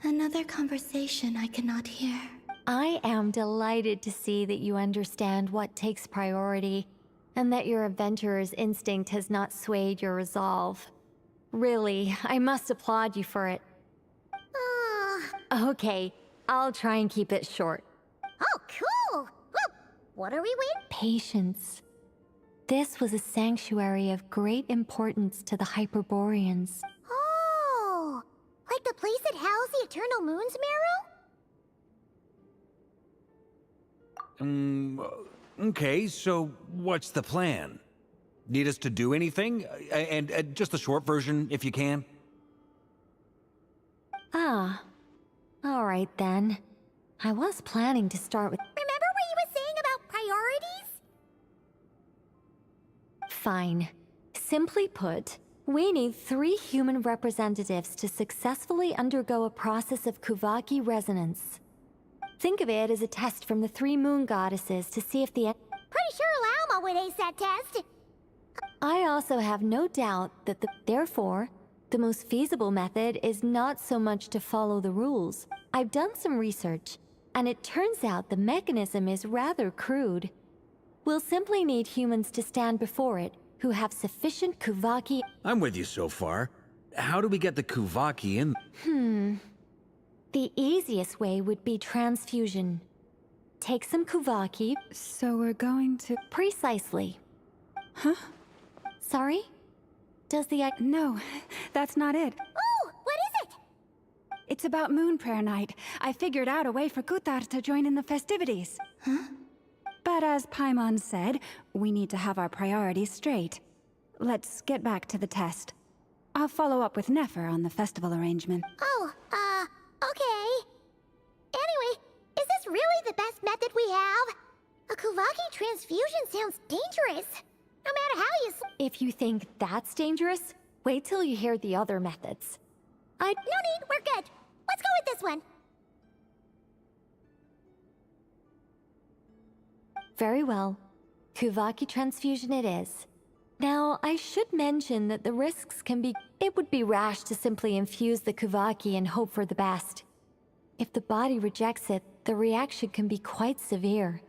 Another conversation I cannot hear. I am delighted to see that you understand what takes priority, and that your adventurer's instinct has not swayed your resolve. Really, I must applaud you for it. Okay, I'll try and keep it short. Oh, cool! Well, what are we waiting? Patience. This was a sanctuary of great importance to the Hyperboreans. Oh, like the place that housed the Eternal Moon's marrow? Okay, so what's the plan? Need us to do anything? And just the short version, if you can. Ah, all right then. I was planning to start with... Remember what you were saying about priorities? Fine. Simply put, we need 3 human representatives to successfully undergo a process of Kuvaki resonance. Think of it as a test from the 3 moon goddesses to see if the... Pretty sure Lauma would ace that test. I also have no doubt that therefore, the most feasible method is not so much to follow the rules. I've done some research, and it turns out the mechanism is rather crude. We'll simply need humans to stand before it who have sufficient Kuvaki... I'm with you so far. How do we get the Kuvaki in? The easiest way would be transfusion. Take some Kuvaki... So we're going to... Precisely. Huh? Sorry? Does the... No, that's not it. Oh, what is it? It's about Moon Prayer Night. I figured out a way for Kutar to join in the festivities. Huh? But as Paimon said, we need to have our priorities straight. Let's get back to the test. I'll follow up with Nefer on the festival arrangement. Oh, okay. Anyway, is this really the best method we have? A Kuvaki transfusion sounds dangerous. No matter how you If you think that's dangerous, wait till you hear the other methods. No need, we're good. Let's go with this one. Very well. Kuvaki transfusion it is. Now, I should mention that the risks can be... It would be rash to simply infuse the Kuvaki and hope for the best. If the body rejects it, the reaction can be quite severe.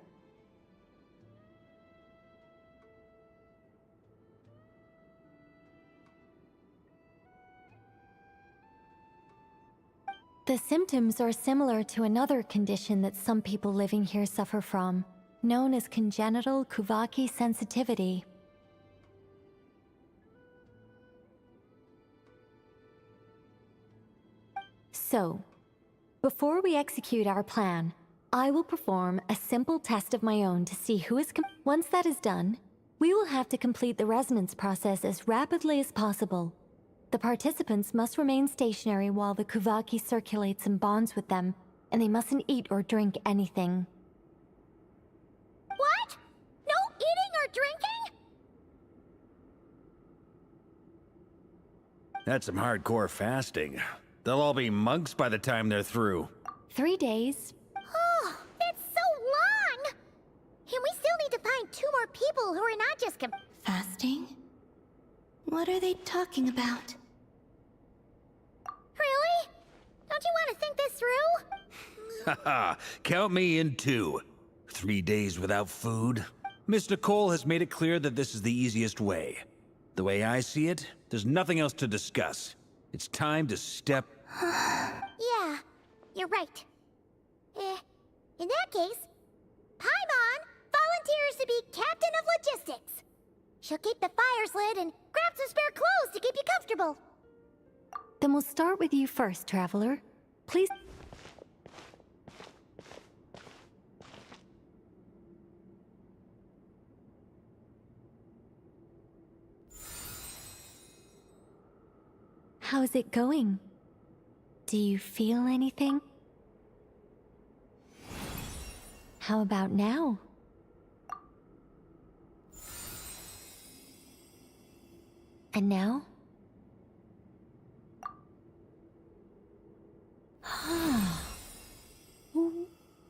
The symptoms are similar to another condition that some people living here suffer from, known as congenital Kuvaki sensitivity. So, before we execute our plan, I will perform a simple test of my own to see who is Once that is done, we will have to complete the resonance process as rapidly as possible. The participants must remain stationary while the Kuvaki circulates and bonds with them, and they mustn't eat or drink anything. What? No eating or drinking? That's some hardcore fasting. They'll all be monks by the time they're through. 3 days. Oh, that's so long! And we still need to find 2 more people who are not just Fasting? What are they talking about? Really? Don't you want to think this through? Haha, count me in too. 3 days without food. Miss Nicole has made it clear that this is the easiest way. The way I see it, there's nothing else to discuss. It's time to step... Yeah, you're right. In that case, Paimon volunteers to be captain of logistics. She'll keep the fires lit and grab some spare clothes to keep you comfortable. Then we'll start with you first, Traveler. Please... How's it going? Do you feel anything? How about now? And now?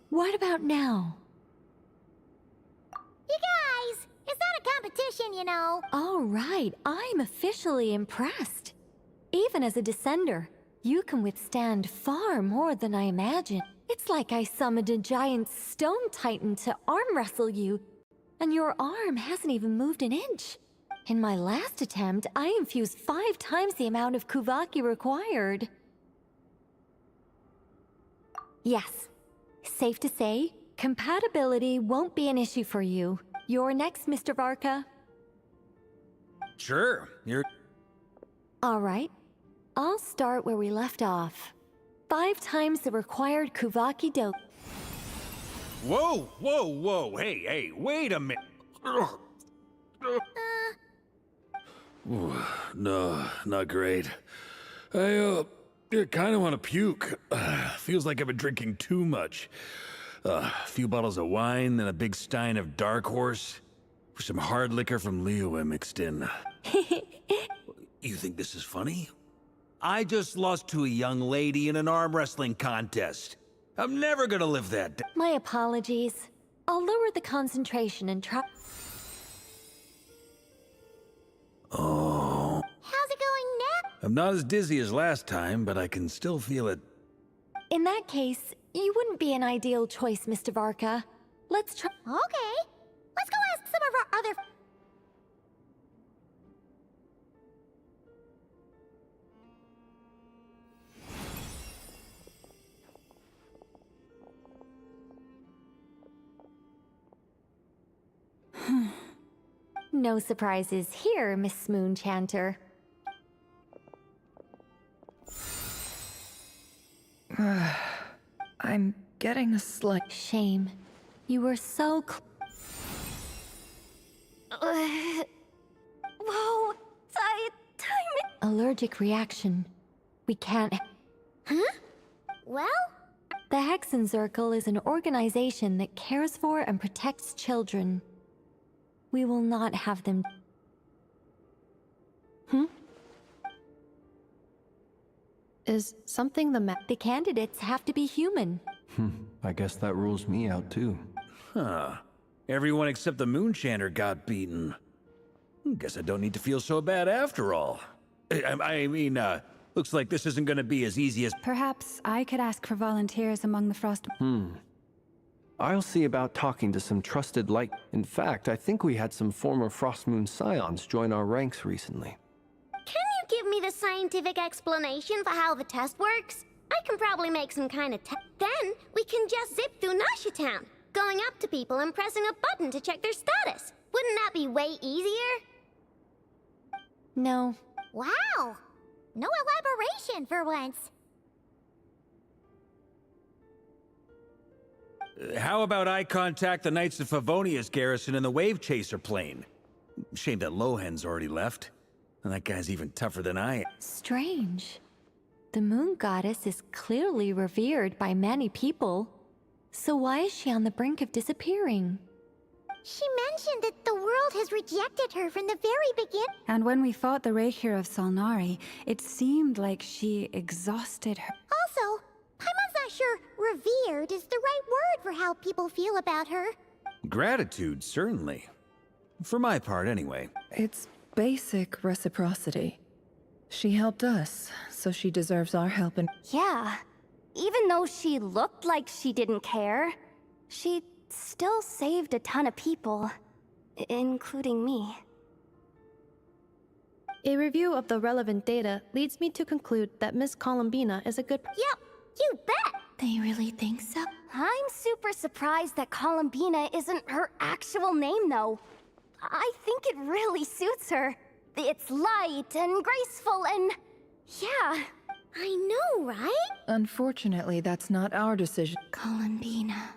What about now? You guys, it's not a competition, you know. All right, I'm officially impressed. Even as a descender, You can withstand far more than I imagined. It's like I summoned a giant stone titan to arm wrestle you, and your arm hasn't even moved an inch. In my last attempt, I infused 5 times the amount of Kuvaki required. Yes, safe to say, compatibility won't be an issue for you. You're next, Mr. Varka. Sure, you're... All right. I'll start where we left off. 5 times the required Kuvaki dope. Whoa, whoa, whoa, hey, wait a minute. No, not great. I kind of want to puke. Feels like I've been drinking too much. A few bottles of wine, then a big stein of Dark Horse, with some hard liquor from Liyue mixed in. You think this is funny? I just lost to a young lady in an arm wrestling contest. I'm never gonna live that down. My apologies. I'll lower the concentration and try. Oh. How's it going now? I'm not as dizzy as last time, but I can still feel it. In that case, you wouldn't be an ideal choice, Mr. Varka. Let's try. Okay. Let's go ask some of our other... No surprises here, Miss Moonchanter. I'm getting a slight... Shame. You were so Whoa! Time... Allergic reaction. We can't... Huh? Well? The Hexen Circle is an organization that cares for and protects children. We will not have them... Is something the matter? The candidates have to be human. I guess that rules me out too. Huh. Everyone except the Moonchanter got beaten. Guess I don't need to feel so bad after all. I mean, looks like this isn't gonna be as easy as... Perhaps I could ask for volunteers among the Frost... I'll see about talking to some trusted light. In fact, I think we had some former Frostmoon Scions join our ranks recently. Can you give me the scientific explanation for how the test works? I can probably make some kind of test. Then we can just zip through Nasha Town, going up to people and pressing a button to check their status. Wouldn't that be way easier? No. Wow! No elaboration for once. How about I contact the Knights of Favonius garrison in the Wave Chaser plane? Shame that Lohan's already left. And that guy's even tougher than I am. Strange. The moon goddess is clearly revered by many people. So why is she on the brink of disappearing? She mentioned that the world has rejected her from the very beginning. And when we fought the Rakier of Solnari, it seemed like she exhausted her. Also, Paimon's not sure revered is the right word for how people feel about her. Gratitude, certainly. For my part, anyway. It's basic reciprocity. She helped us, so she deserves our help and... Yeah. Even though she looked like she didn't care, she still saved a ton of people, including me. A review of the relevant data leads me to conclude that Miss Columbina is a good... Yep, you bet! They really think so? I'm super surprised that Columbina isn't her actual name, though. I think it really suits her. It's light and graceful and... yeah. I know, right? Unfortunately, that's not our decision. Columbina.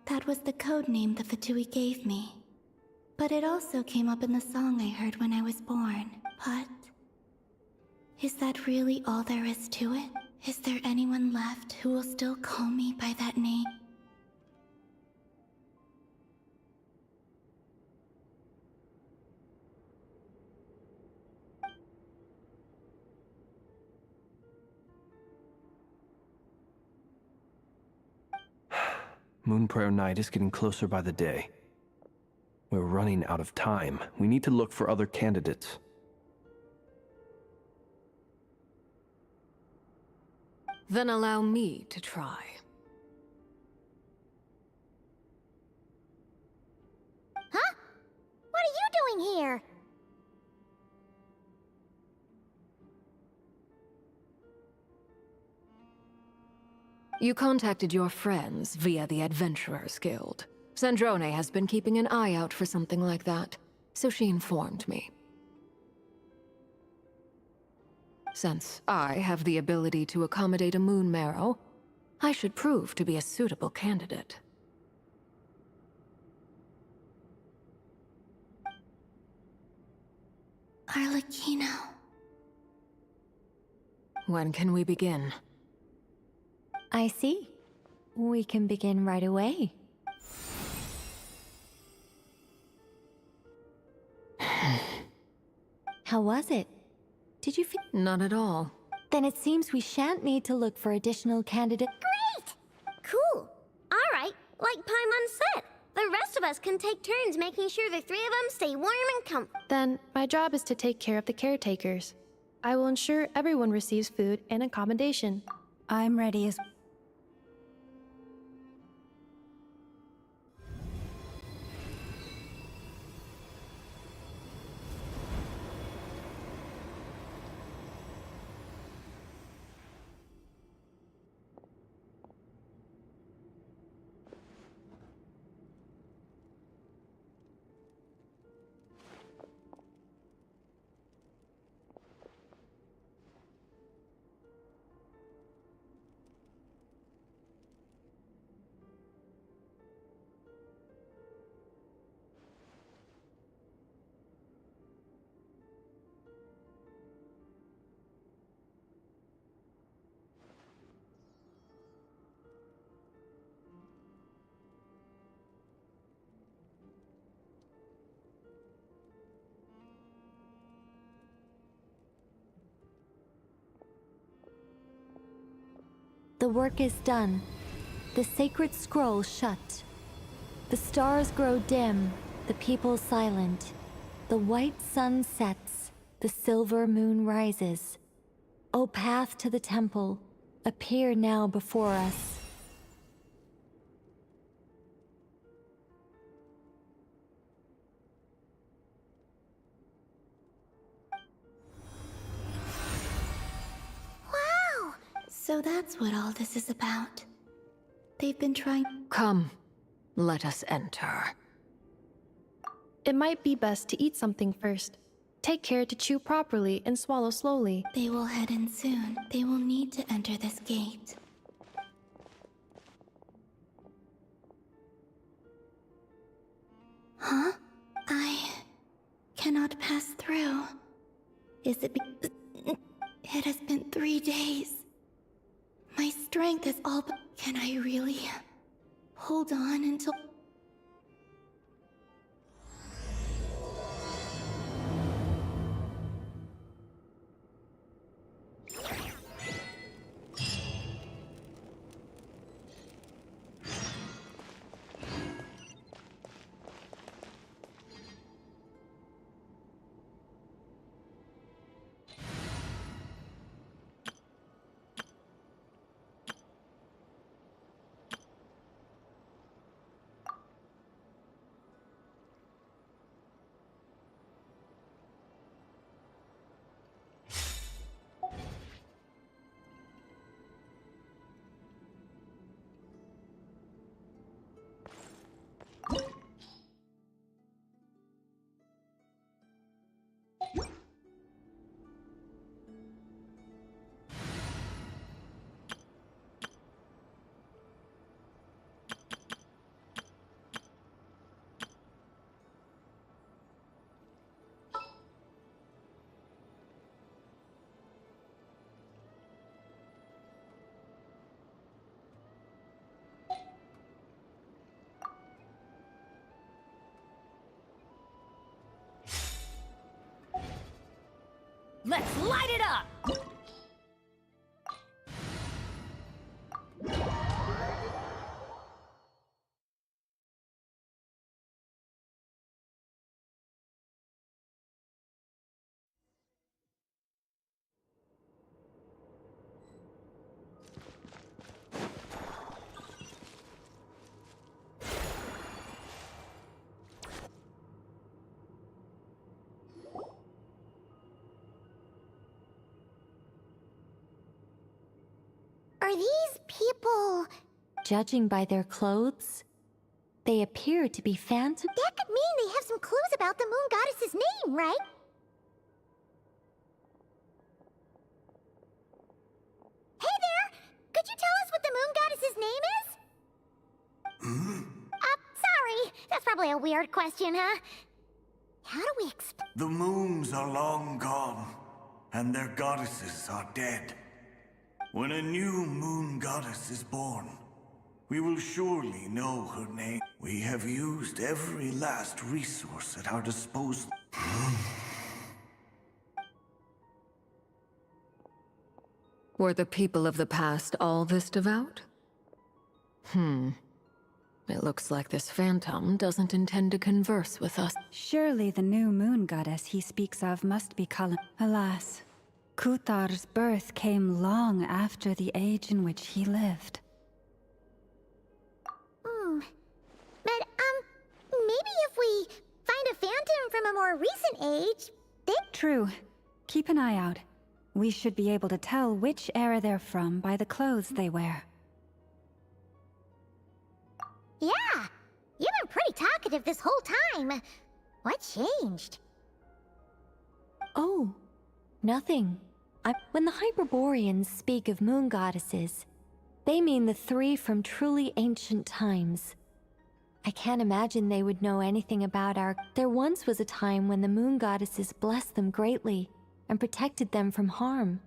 That was the code name the Fatui gave me. But it also came up in the song I heard when I was born. But... is that really all there is to it? Is there anyone left who will still call me by that name? Moon Prayer Night is getting closer by the day. We're running out of time. We need to look for other candidates. Then allow me to try. Huh? What are you doing here? You contacted your friends via the Adventurers Guild. Sandrone has been keeping an eye out for something like that, so she informed me. Since I have the ability to accommodate a moon marrow, I should prove to be a suitable candidate. Arlecchino. When can we begin? I see. We can begin right away. How was it? Did you feel? Not at all. Then it seems we shan't need to look for additional candidates. Great! Cool. All right, like Paimon said, the rest of us can take turns making sure the three of them stay warm and comfy. Then, my job is to take care of the caretakers. I will ensure everyone receives food and accommodation. I'm ready as... The work is done. The sacred scroll shut. The stars grow dim, the people silent. The white sun sets, the silver moon rises. O path to the temple, appear now before us. Wow! So that's what all this is about. They've been trying. Come, let us enter. It might be best to eat something first. Take care to chew properly and swallow slowly. They will head in soon. They will need to enter this gate. Huh? I cannot pass through. Is it It has been 3 days. My strength is all but... Can I really hold on until... Let's light it up! people... Judging by their clothes, they appear to be phantom. That could mean they have some clues about the moon goddess's name, right? Hey there! Could you tell us what the moon goddess's name is? Sorry. That's probably a weird question, huh? How do we explain? The moons are long gone, and their goddesses are dead. When a new moon goddess is born, we will surely know her name. We have used every last resource at our disposal. Were the people of the past all this devout? It looks like this phantom doesn't intend to converse with us. Surely the new moon goddess he speaks of must be Kalam. Alas, Kuthar's birth came long after the age in which he lived. But, maybe if we find a phantom from a more recent age, they... True. Keep an eye out. We should be able to tell which era they're from by the clothes they wear. Yeah! You've been pretty talkative this whole time. What changed? Oh, nothing. When the Hyperboreans speak of moon goddesses, they mean the three from truly ancient times. I can't imagine they would know anything about our... There once was a time when the moon goddesses blessed them greatly and protected them from harm.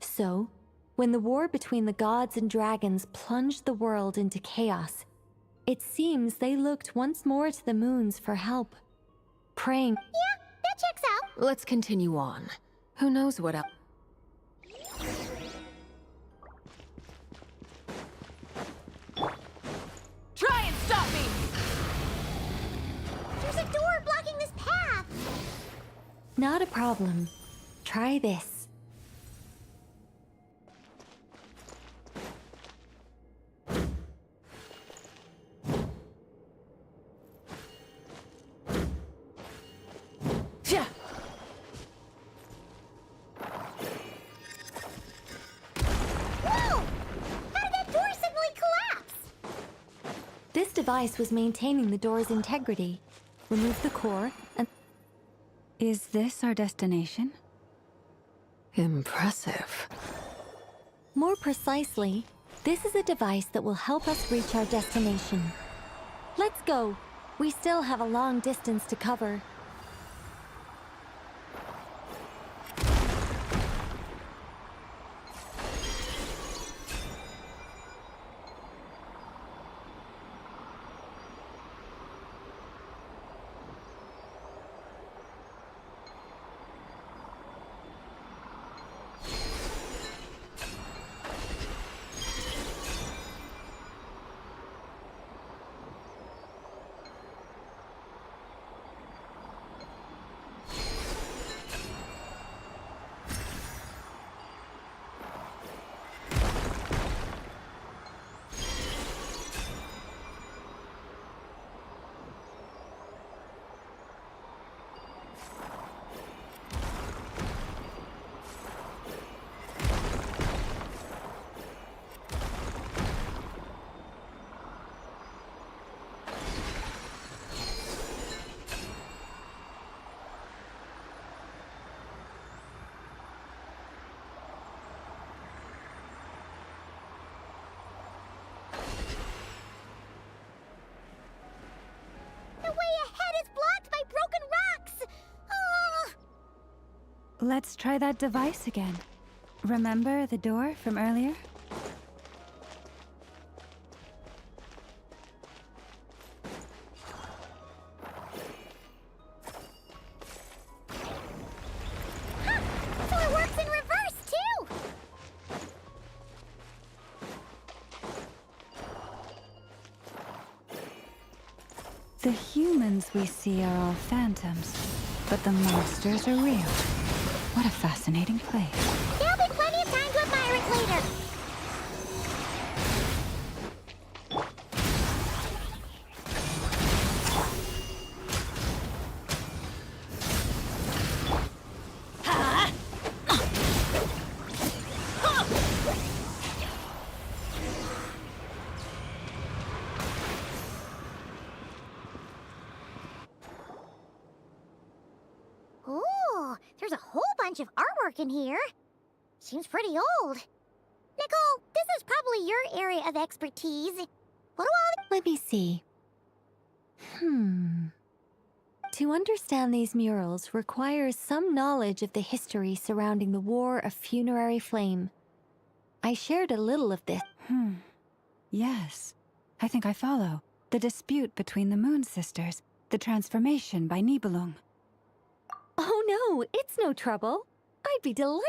So, when the war between the gods and dragons plunged the world into chaos, it seems they looked once more to the moons for help, praying... Yeah, that checks out. Let's continue on. Who knows what else? Try and stop me! There's a door blocking this path. Not a problem. Try this. Yeah. Whoa! How did that door suddenly collapse? This device was maintaining the door's integrity. Remove the core and... Is this our destination? Impressive. More precisely, this is a device that will help us reach our destination. Let's go. We still have a long distance to cover. Let's try that device again. Remember the door from earlier? So it works in reverse, too! The humans we see are all phantoms, but the monsters are real. What a fascinating place. There'll be plenty of time to admire it later. bunch of artwork in here. Seems pretty old. Nicole, this is probably your area of expertise. What do all... Let me see. To understand these murals requires some knowledge of the history surrounding the War of Funerary Flame. I shared a little of this. Yes, I think I follow. The dispute between the Moon Sisters, the transformation by Nibelung. Oh no, it's no trouble. I'd be delighted.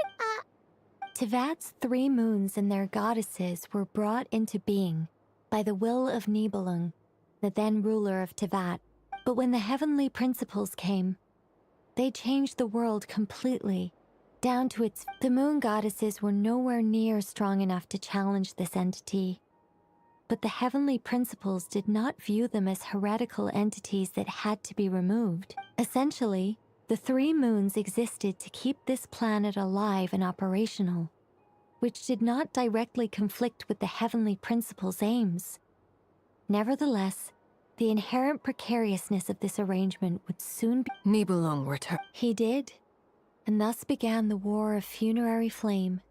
Tevat's 3 moons and their goddesses were brought into being by the will of Nibelung, the then ruler of Tevat. But when the heavenly principles came, they changed the world completely, down to its... The moon goddesses were nowhere near strong enough to challenge this entity. But the heavenly principles did not view them as heretical entities that had to be removed. Essentially, the 3 moons existed to keep this planet alive and operational, which did not directly conflict with the heavenly principles' aims. Nevertheless, the inherent precariousness of this arrangement would soon be... Nibelung returned. He did, and thus began the War of Funerary Flame,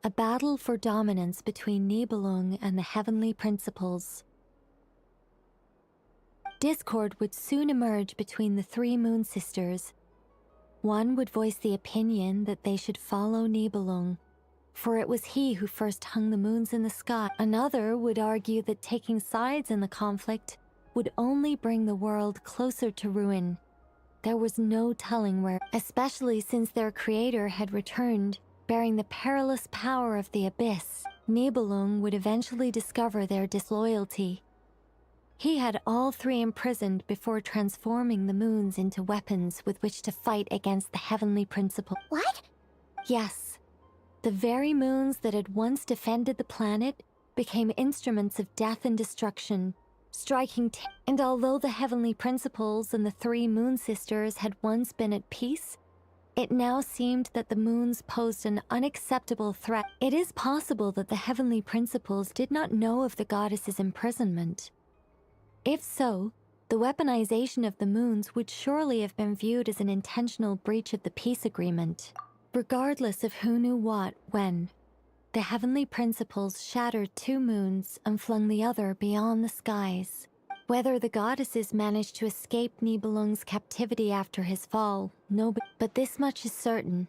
a battle for dominance between Nibelung and the heavenly principles. Discord would soon emerge between the 3 Moon Sisters. One would voice the opinion that they should follow Nibelung, for it was he who first hung the moons in the sky. Another would argue that taking sides in the conflict would only bring the world closer to ruin. There was no telling where, especially since their creator had returned, bearing the perilous power of the abyss. Nibelung would eventually discover their disloyalty. He had all 3 imprisoned before transforming the moons into weapons with which to fight against the heavenly principle. What? Yes. The very moons that had once defended the planet became instruments of death and destruction, striking and although the heavenly principles and the 3 Moon Sisters had once been at peace, it now seemed that the moons posed an unacceptable threat. It is possible that the heavenly principles did not know of the goddess's imprisonment. If so, the weaponization of the moons would surely have been viewed as an intentional breach of the peace agreement. Regardless of who knew what, when, the heavenly principles shattered 2 moons and flung the other beyond the skies. Whether the goddesses managed to escape Nibelung's captivity after his fall, but this much is certain.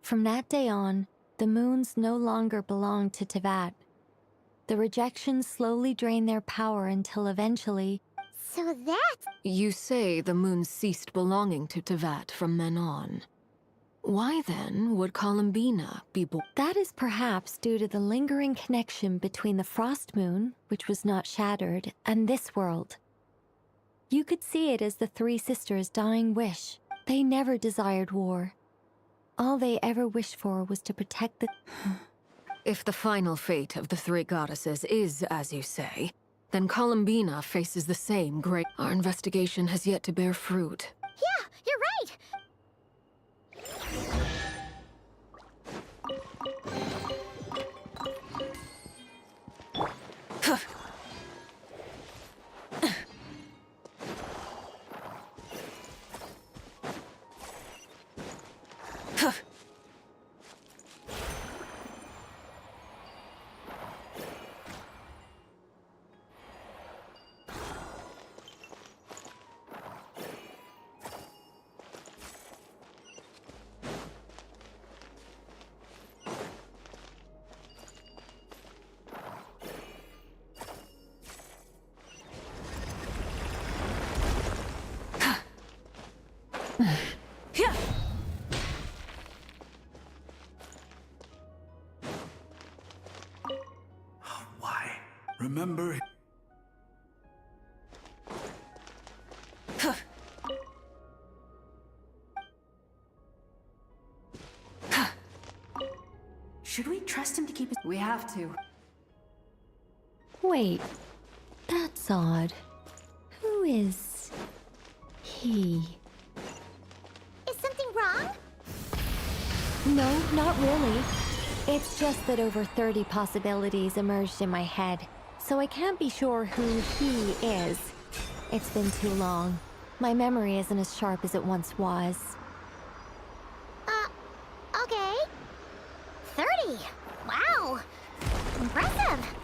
From that day on, the moons no longer belonged to Tevat. The rejection slowly drained their power until eventually... So that's... You say the moons ceased belonging to Tevat from then on. Why then would Columbina be born? That is perhaps due to the lingering connection between the Frost Moon, which was not shattered, and this world. You could see it as the 3 sisters' dying wish. They never desired war. All they ever wished for was to protect the... If the final fate of the 3 goddesses is as you say, then Columbina faces the same great... Our investigation has yet to bear fruit. Yeah, you're right! Why? Remember... Should we trust him to keep his... We have to. Wait, that's odd. Who is... he? Is something wrong? No, not really. It's just that over 30 possibilities emerged in my head, so I can't be sure who he is. It's been too long. My memory isn't as sharp as it once was. Mercy! Wow! Impressive!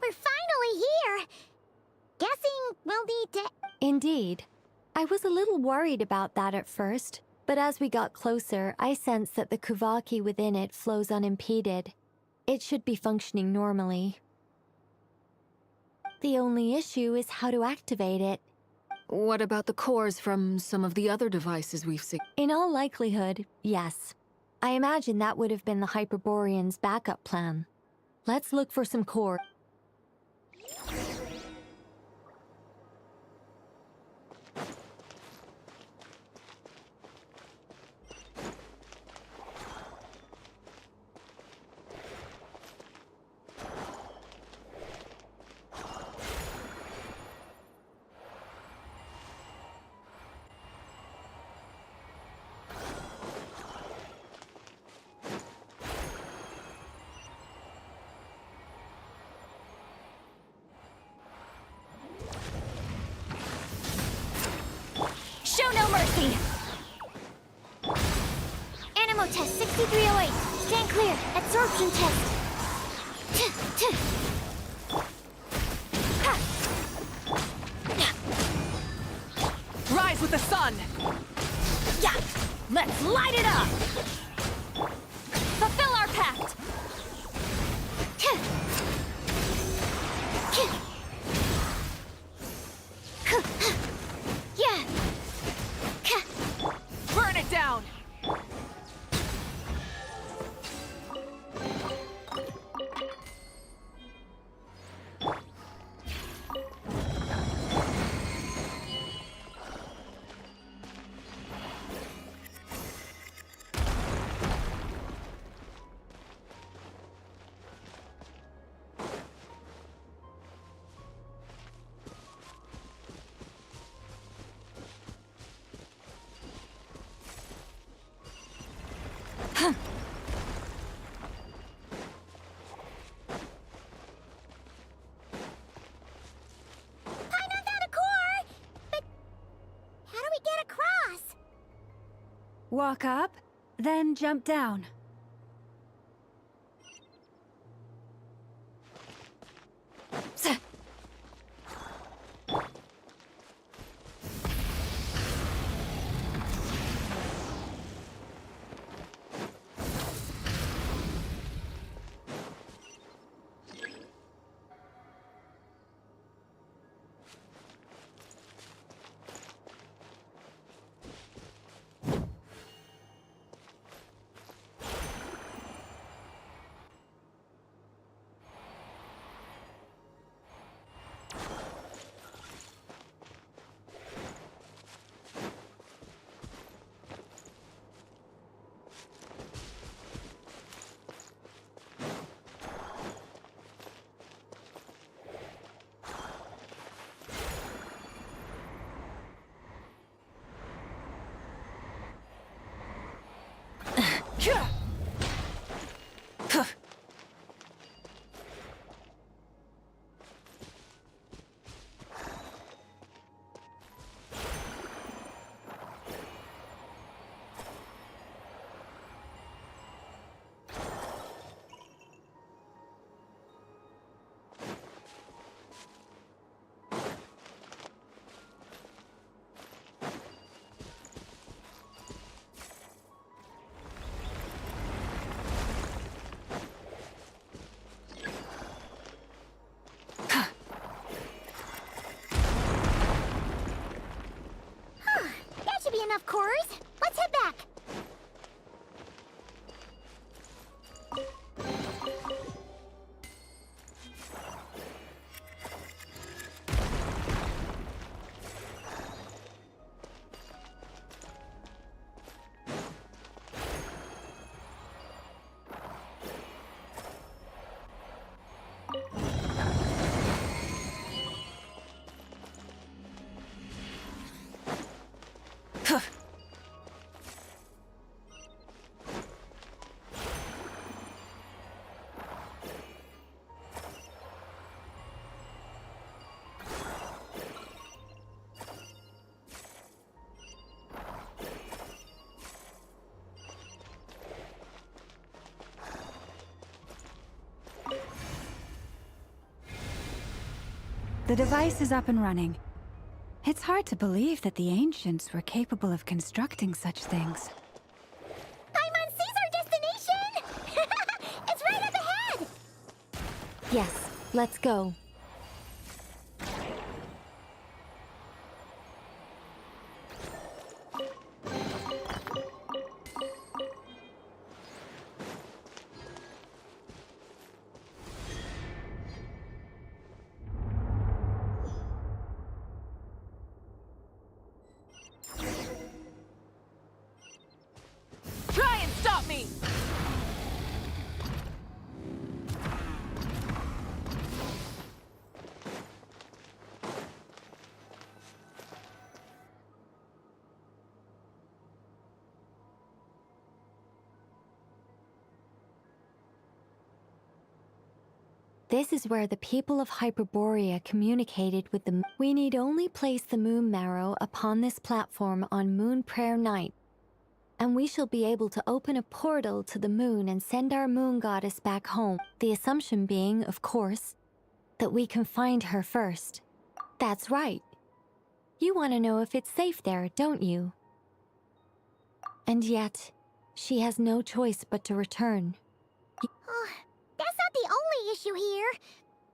We're finally here! Guessing we'll need to... Indeed. I was a little worried about that at first, but as we got closer, I sensed that the Kuvaki within it flows unimpeded. It should be functioning normally. The only issue is how to activate it. What about the cores from some of the other devices we've seen? In all likelihood, yes. I imagine that would have been the Hyperborean's backup plan. Let's look for some core. Show no mercy! Animo test 6308. Stand clear. Absorption test. Rise with the sun! Yeah! Let's light it up! Fulfill our pact! Yeah! Burn it down! Walk up, then jump down. Enough cores. Let's head back. The device is up and running. It's hard to believe that the ancients were capable of constructing such things. Paimon sees our destination! It's right up ahead! Yes, let's go. Try and stop me! This is where the people of Hyperborea communicated with the. We need only place the moon marrow upon this platform on Moon Prayer Night, and we shall be able to open a portal to the moon and send our moon goddess back home. The assumption being, of course, that we can find her first. That's right. You want to know if it's safe there, don't you? And yet, she has no choice but to return. That's not the only issue here.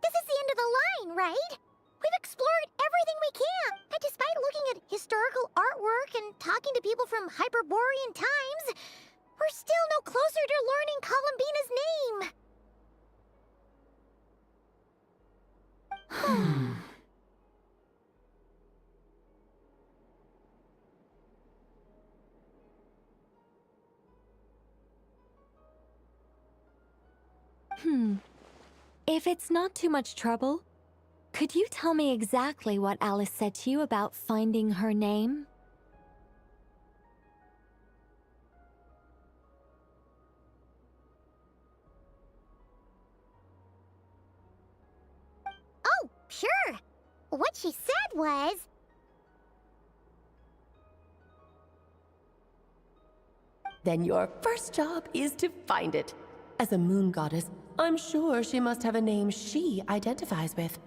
This is the end of the line, right? We've explored everything we can, and despite looking at historical artwork and talking to people from Hyperborean times, we're still no closer to learning Columbina's name. If it's not too much trouble, could you tell me exactly what Alice said to you about finding her name? Oh, sure. What she said was... Then your first job is to find it. As a moon goddess, I'm sure she must have a name she identifies with.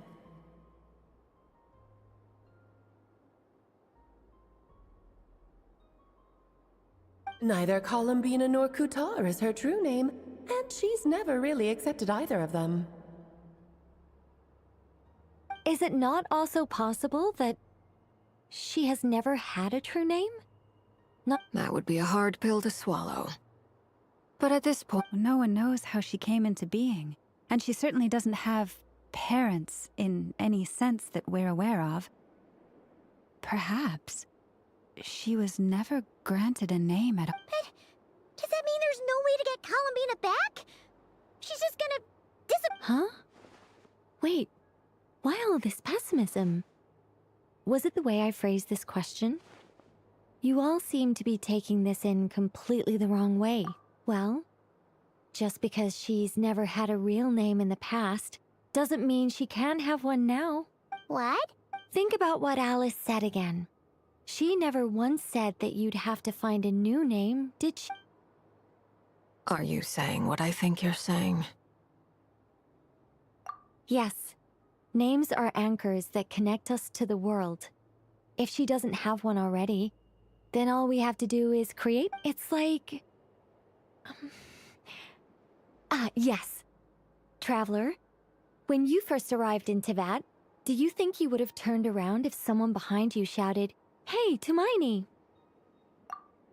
Neither Columbina nor Kutar is her true name, and she's never really accepted either of them. Is it not also possible that she has never had a true name? That would be a hard pill to swallow. But at this point... No one knows how she came into being, and she certainly doesn't have parents in any sense that we're aware of. Perhaps she was never granted a name at all. But does that mean there's no way to get Columbina back? She's just gonna Huh? Wait, why all this pessimism? Was it the way I phrased this question? You all seem to be taking this in completely the wrong way. Well, just because she's never had a real name in the past doesn't mean she can't have one now. What? Think about what Alice said again. She never once said that you'd have to find a new name, did she? Are you saying what I think you're saying? Yes. Names are anchors that connect us to the world. If she doesn't have one already, then all we have to do is create. It's like... yes. Traveler, when you first arrived in Teyvat, do you think you would have turned around if someone behind you shouted, "Hey, Tumaini"?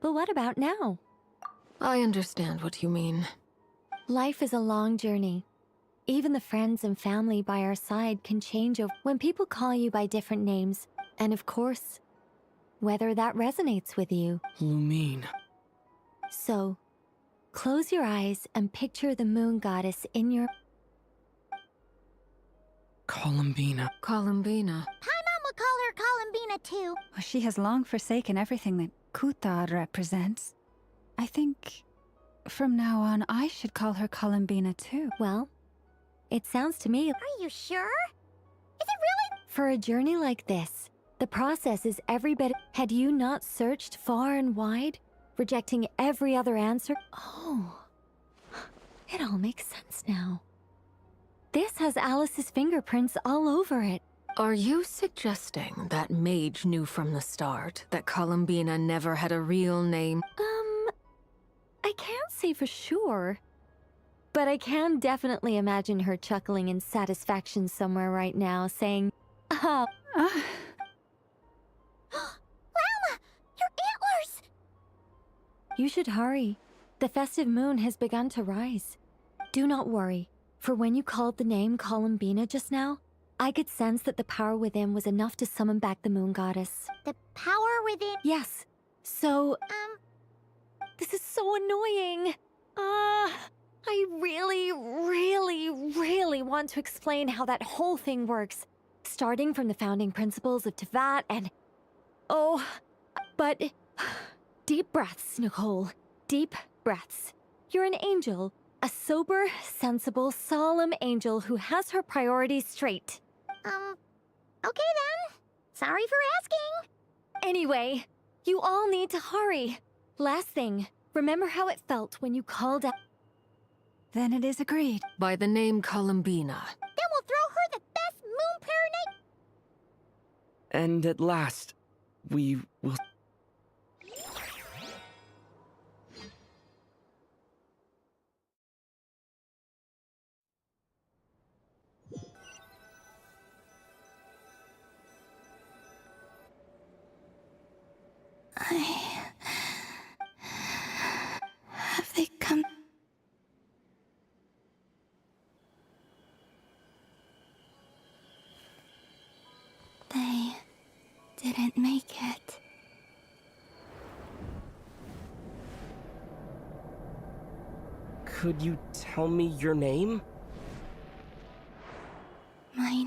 But what about now? I understand what you mean. Life is a long journey. Even the friends and family by our side can change when people call you by different names, and of course, whether that resonates with you. Lumine. So, close your eyes and picture the moon goddess in your... Columbina. Columbina. Paimon would call her Columbina too. Well, she has long forsaken everything that Kutar represents. I think from now on I should call her Columbina too. Well, it sounds to me... Are you sure? Is it really? For a journey like this, the process is every bit... Had you not searched far and wide, rejecting every other answer? Oh, it all makes sense now. This has Alice's fingerprints all over it. Are you suggesting that mage knew from the start that Columbina never had a real name? I can't say for sure. But I can definitely imagine her chuckling in satisfaction somewhere right now, saying, "Oh, Llama! Your antlers! you should hurry. The festive moon has begun to rise. Do not worry, for when you called the name Columbina just now, I could sense that the power within was enough to summon back the moon goddess." The power within... Yes. So, this is so annoying. I really want to explain how that whole thing works. Starting from the founding principles of Tevat and... Oh, but... Deep breaths, Nicole. Deep breaths. You're an angel. A sober, sensible, solemn angel who has her priorities straight. Okay then. Sorry for asking. Anyway, you all need to hurry. Last thing, remember how it felt when you called out... Then it is agreed. By the name Columbina. Then we'll throw her the best moon paranate... And at last, we will... Have they come? They didn't make it. Could you tell me your name? My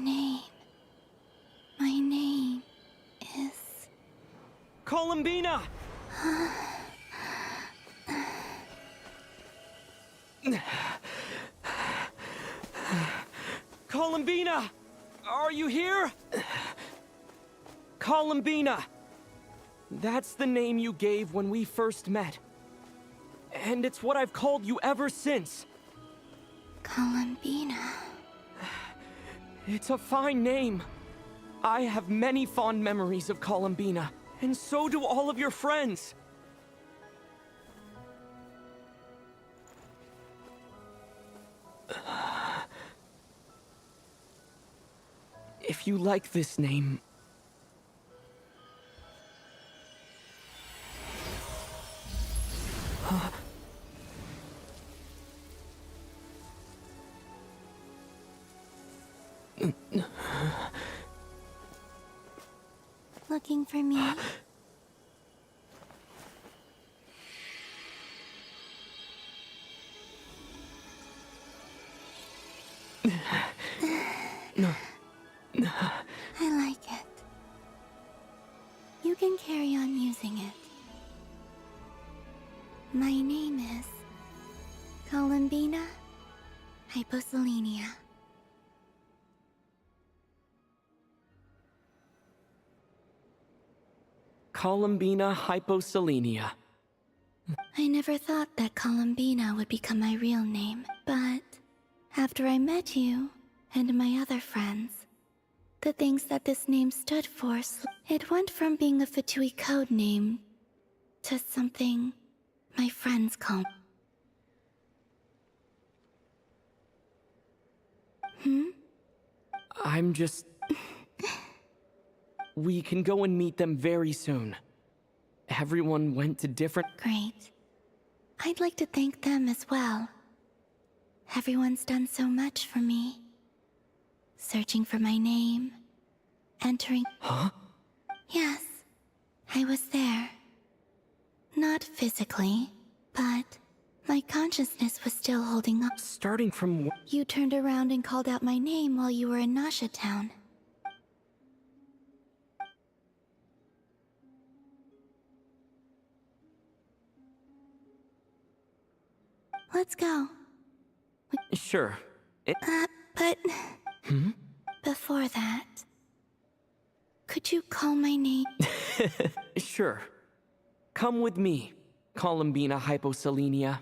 name is... Columbina! Columbina! Are you here? Columbina! That's the name you gave when we first met. And it's what I've called you ever since. Columbina. It's a fine name. I have many fond memories of Columbina, and so do all of your friends. If you like this name... Looking for me? I like it. You can carry on using it. My name is... Columbina Hyposelenia. Columbina Hyposelenia. I never thought that Columbina would become my real name, but after I met you and my other friends, the things that this name stood for, it went from being a Fatui code name to something my friends call. I'm just... We can go and meet them very soon. Everyone went to different... Great. I'd like to thank them as well. Everyone's done so much for me. Searching for my name. Entering... Huh? Yes, I was there. Not physically, but my consciousness was still holding up. Starting from... You turned around and called out my name while you were in Nasha Town. Let's go. Sure. But... Before that... Could you call my name? Sure. Come with me, Columbina Hyposelenia.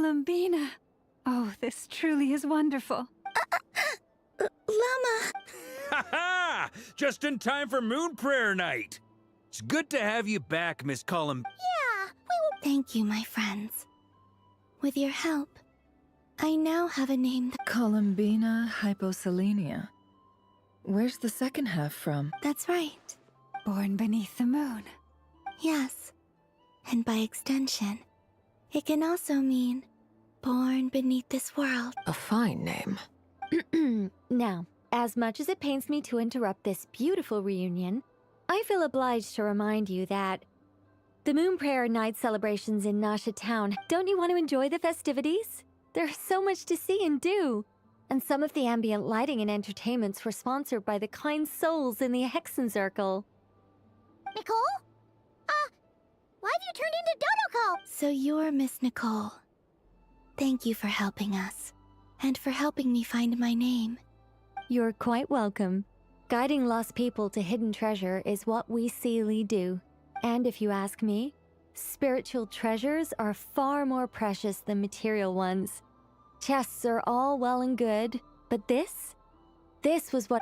Columbina. Oh, this truly is wonderful. Llama! Ha ha! Just in time for Moon Prayer Night. It's good to have you back, Miss Colum. Yeah, we will. Thank you, my friends. With your help, I now have a name Columbina hyposelenia. Where's the second half from? That's right. Born beneath the moon. Yes. And by extension, it can also mean born beneath this world. A fine name. Now, as much as it pains me to interrupt this beautiful reunion, I feel obliged to remind you that the Moon Prayer Night celebrations in Nasha Town, don't you want to enjoy the festivities? There's so much to see and do. And some of the ambient lighting and entertainments were sponsored by the kind souls in the Hexen Circle. Nicole? Why have you turned into Dodoko? So you're Miss Nicole. Thank you for helping us, and for helping me find my name. You're quite welcome. Guiding lost people to hidden treasure is what we Seelie do. And if you ask me, spiritual treasures are far more precious than material ones. Chests are all well and good, but this was what...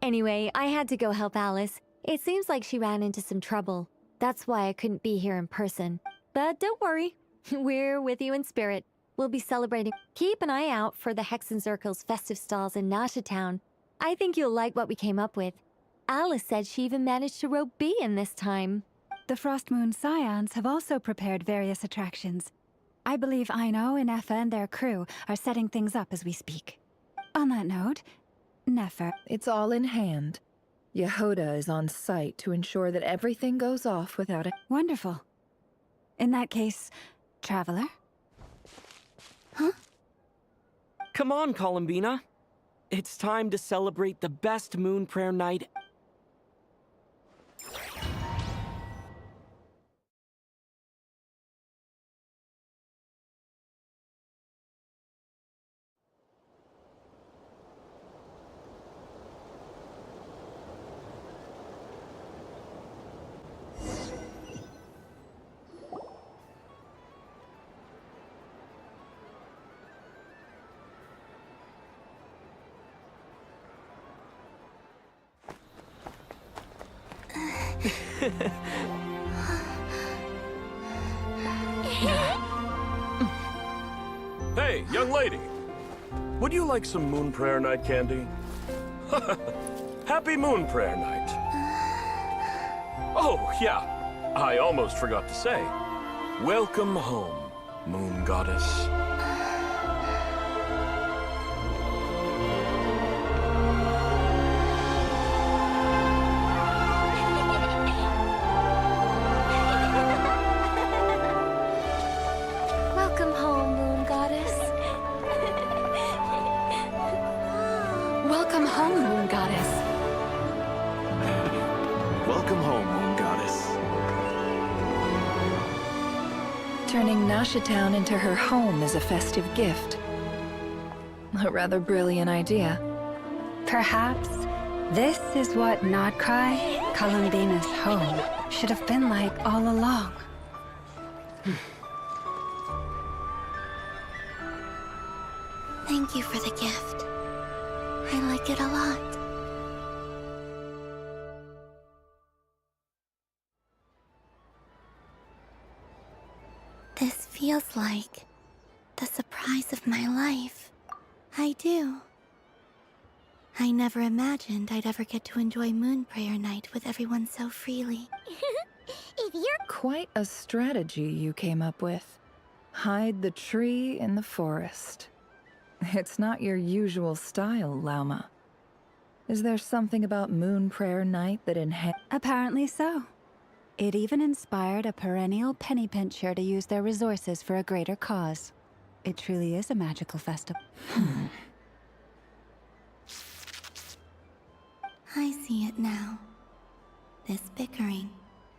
Anyway, I had to go help Alice. It seems like she ran into some trouble. That's why I couldn't be here in person. But don't worry, we're with you in spirit. We'll be celebrating. Keep an eye out for the Hexen Circle's festive stalls in Nasha Town. I think you'll like what we came up with. Alice said she even managed to rope B in this time. The Frost Moon Scions have also prepared various attractions. I believe Aino, Ineffa, and their crew are setting things up as we speak. On that note, Nefer. It's all in hand. Yehoda is on site to ensure that everything goes off without a... Wonderful. In that case, Traveler? Huh? Come on, Columbina. It's time to celebrate the best Moon Prayer Night. Hey, young lady. Would you like some Moon Prayer Night candy? Happy Moon Prayer Night. Oh, yeah. I almost forgot to say. Welcome home, Moon Goddess. Welcome home, Moon Goddess. Welcome home, Moon Goddess. Welcome home, Moon Goddess. Turning Nasha Town into her home is a festive gift. A rather brilliant idea. Perhaps this is what Nodcry, Columbina's home, should have been like all along. Thank you for the gift. I like it a lot. This feels like the surprise of my life. I do. I never imagined I'd ever get to enjoy Moon Prayer Night with everyone so freely. If you're... Quite a strategy you came up with. Hide the tree in the forest. It's not your usual style, Lauma. Is there something about Moon Prayer Night that Apparently so. It even inspired a perennial penny pincher to use their resources for a greater cause. It truly is a magical festival. I see it now. This bickering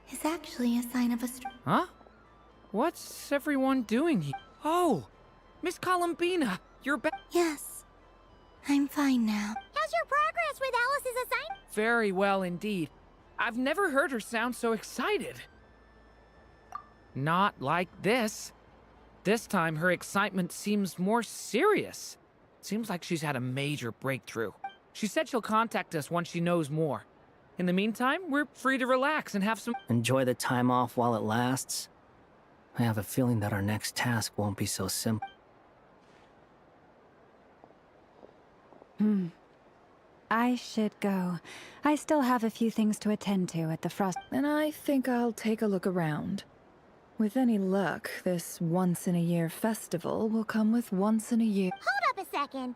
is actually a sign of a Huh? What's everyone doing here? Oh, Miss Columbina, you're back. Yes, I'm fine now. How's your progress with Alice's assignment? Very well indeed. I've never heard her sound so excited. Not like this. This time, her excitement seems more serious. Seems like she's had a major breakthrough. She said she'll contact us once she knows more. In the meantime, we're free to relax and have some— Enjoy the time off while it lasts. I have a feeling that our next task won't be so simple. I should go. I still have a few things to attend to at the Frost. And I think I'll take a look around. With any luck, this once-in-a-year festival will come with once-in-a-year. Hold up a second.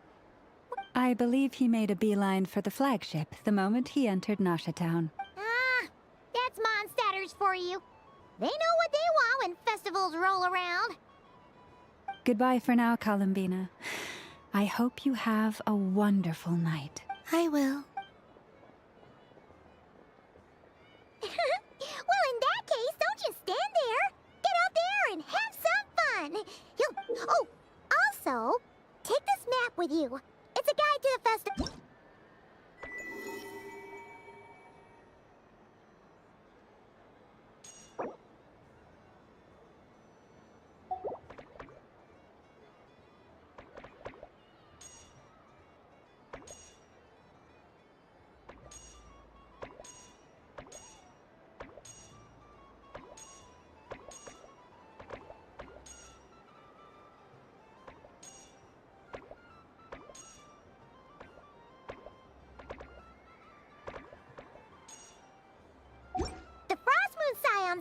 I believe he made a beeline for the flagship the moment he entered Nasha Town. Ah, that's Mondstadters for you. They know what they want when festivals roll around. Goodbye for now, Columbina. I hope you have a wonderful night. I will. Well, in that case, don't just stand there. Get out there and have some fun. Oh, also, take this map with you. It's a guide to the festival.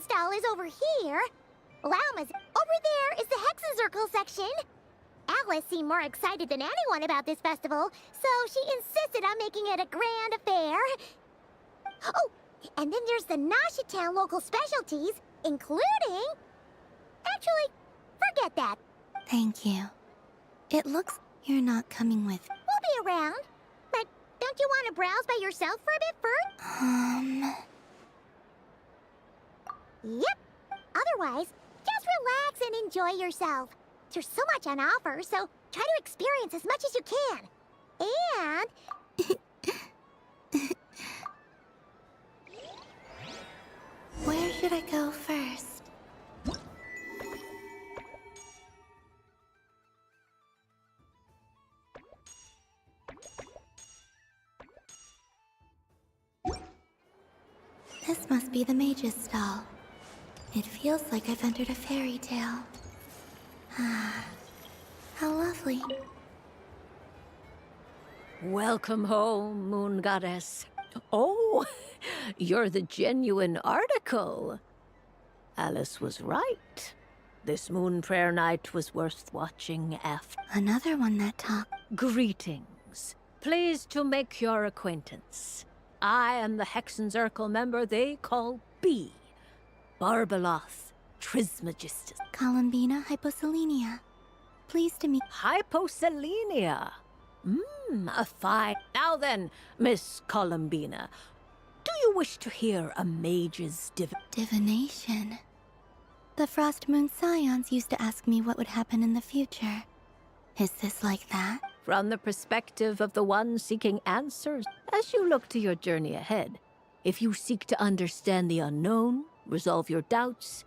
Stall is over here. Lauma's over there is the Hexen section. Alice seemed more excited than anyone about this festival, so she insisted on making it a grand affair. Oh, and then there's the Nasha Town local specialties, including... Actually, forget that. Thank you. It looks you're not coming with. We'll be around. But don't you want to browse by yourself for a bit first? Yep. Otherwise, just relax and enjoy yourself. There's so much on offer, so try to experience as much as you can. And... Where should I go first? This must be the mage's stall. It feels like I've entered a fairy tale. Ah, how lovely. Welcome home, Moon Goddess. Oh, you're the genuine article. Alice was right. This moon prayer night was worth watching after. Another one that talked. Greetings. Pleased to make your acquaintance. I am the Hexen member they call B. Barbeloth Trismegistus. Columbina Hyposelenia. Pleased to meet... Hyposelenia. A fine... Now then, Miss Columbina, do you wish to hear a mage's divination? The Frost Moon Scions used to ask me what would happen in the future. Is this like that? From the perspective of the one seeking answers, as you look to your journey ahead, if you seek to understand the unknown, resolve your doubts,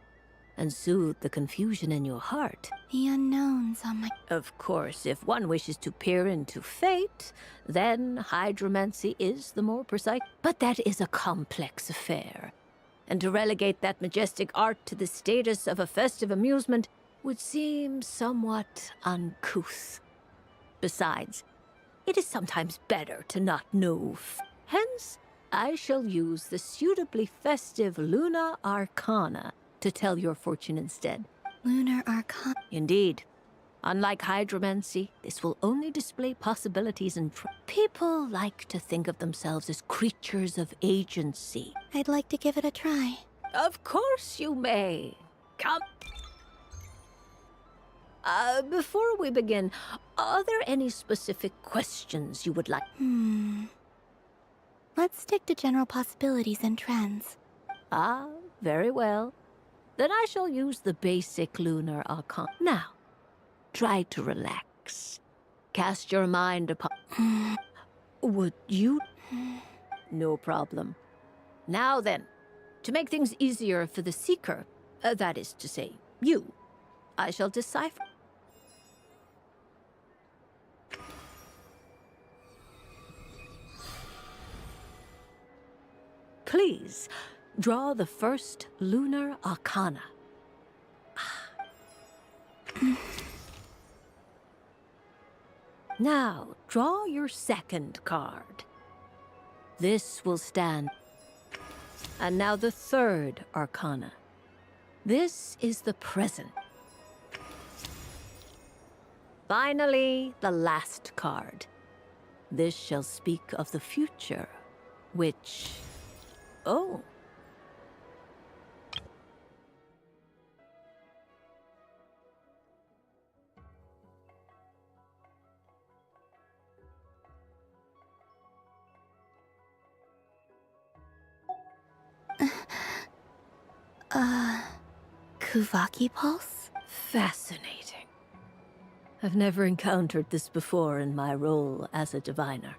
and soothe the confusion in your heart. The unknowns on my... Of course, if one wishes to peer into fate, then hydromancy is the more precise. But that is a complex affair, and to relegate that majestic art to the status of a festive amusement would seem somewhat uncouth. Besides, it is sometimes better to not know. Hence, I shall use the suitably festive Luna Arcana to tell your fortune instead. Lunar Arcana? Indeed. Unlike hydromancy, this will only display possibilities and people like to think of themselves as creatures of agency. I'd like to give it a try. Of course you may. Come. Before we begin, are there any specific questions you would like? Let's stick to general possibilities and trends. Ah, very well. Then I shall use the basic Lunar Arcana. Now, try to relax. Cast your mind upon... Would you? No problem. Now then, to make things easier for the Seeker, that is to say, you, I shall decipher. Please, draw the first lunar arcana. Now, draw your second card. This will stand. And now the third arcana. This is the present. Finally, the last card. This shall speak of the future, which... Oh. Kuvaki Pulse? Fascinating. I've never encountered this before in my role as a diviner.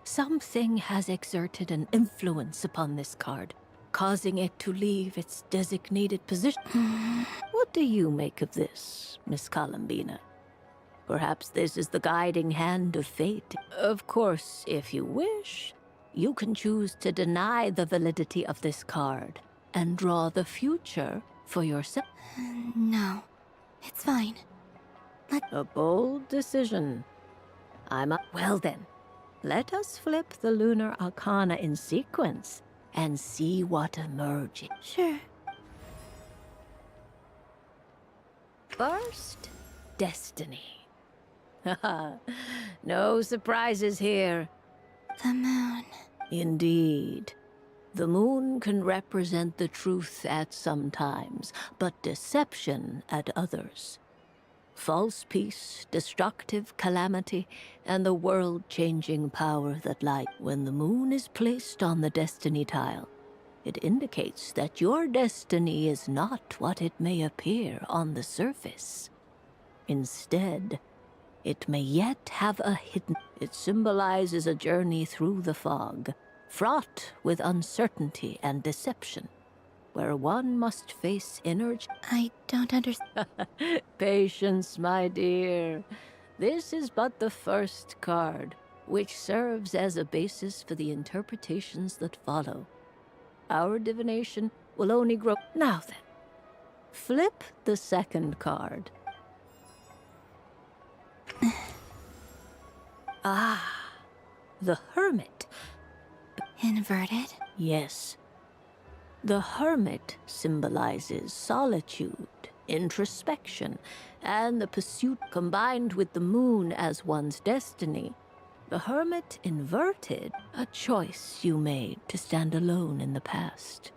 Something has exerted an influence upon this card, causing it to leave its designated position. What do you make of this, Miss Columbina? Perhaps this is the guiding hand of fate. Of course, if you wish, you can choose to deny the validity of this card and draw the future for yourself. No, it's fine. A bold decision. Well then, let us flip the lunar arcana in sequence and see what emerges. Sure. First, destiny. No surprises here. The moon. Indeed. The moon can represent the truth at some times, but deception at others. False peace, destructive calamity, and the world-changing power that lies. When the moon is placed on the destiny tile, it indicates that your destiny is not what it may appear on the surface. Instead, it may yet have a hidden... It symbolizes a journey through the fog, fraught with uncertainty and deception, where one must face inner... I don't understand. Patience, my dear. This is but the first card, which serves as a basis for the interpretations that follow. Our divination will only grow... Now then, flip the second card. The Hermit. Inverted? Yes. The Hermit symbolizes solitude, introspection, and the pursuit combined with the moon as one's destiny. The Hermit inverted, a choice you made to stand alone in the past.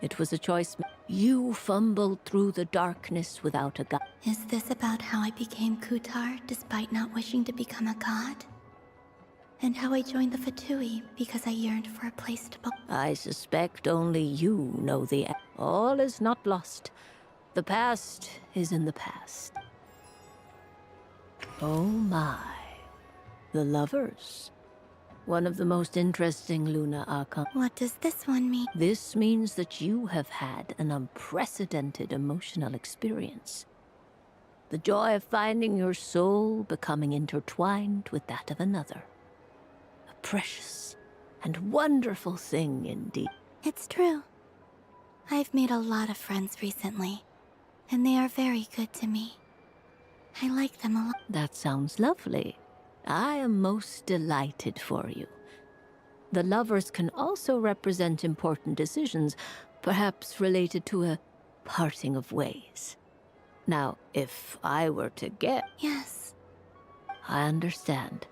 It was a choice you fumbled through the darkness without a guide. Is this about how I became Kutar despite not wishing to become a god? And how I joined the Fatui because I yearned for a place to belong? I suspect only you know the end. All is not lost. The past is in the past. Oh my. The Lovers. One of the most interesting lunar arcana. What does this one mean? This means that you have had an unprecedented emotional experience. The joy of finding your soul becoming intertwined with that of another. A precious and wonderful thing indeed. It's true. I've made a lot of friends recently, and they are very good to me. I like them a lot. That sounds lovely. I am most delighted for you. The Lovers can also represent important decisions, perhaps related to a parting of ways. Now, if I were to get... Yes. I understand.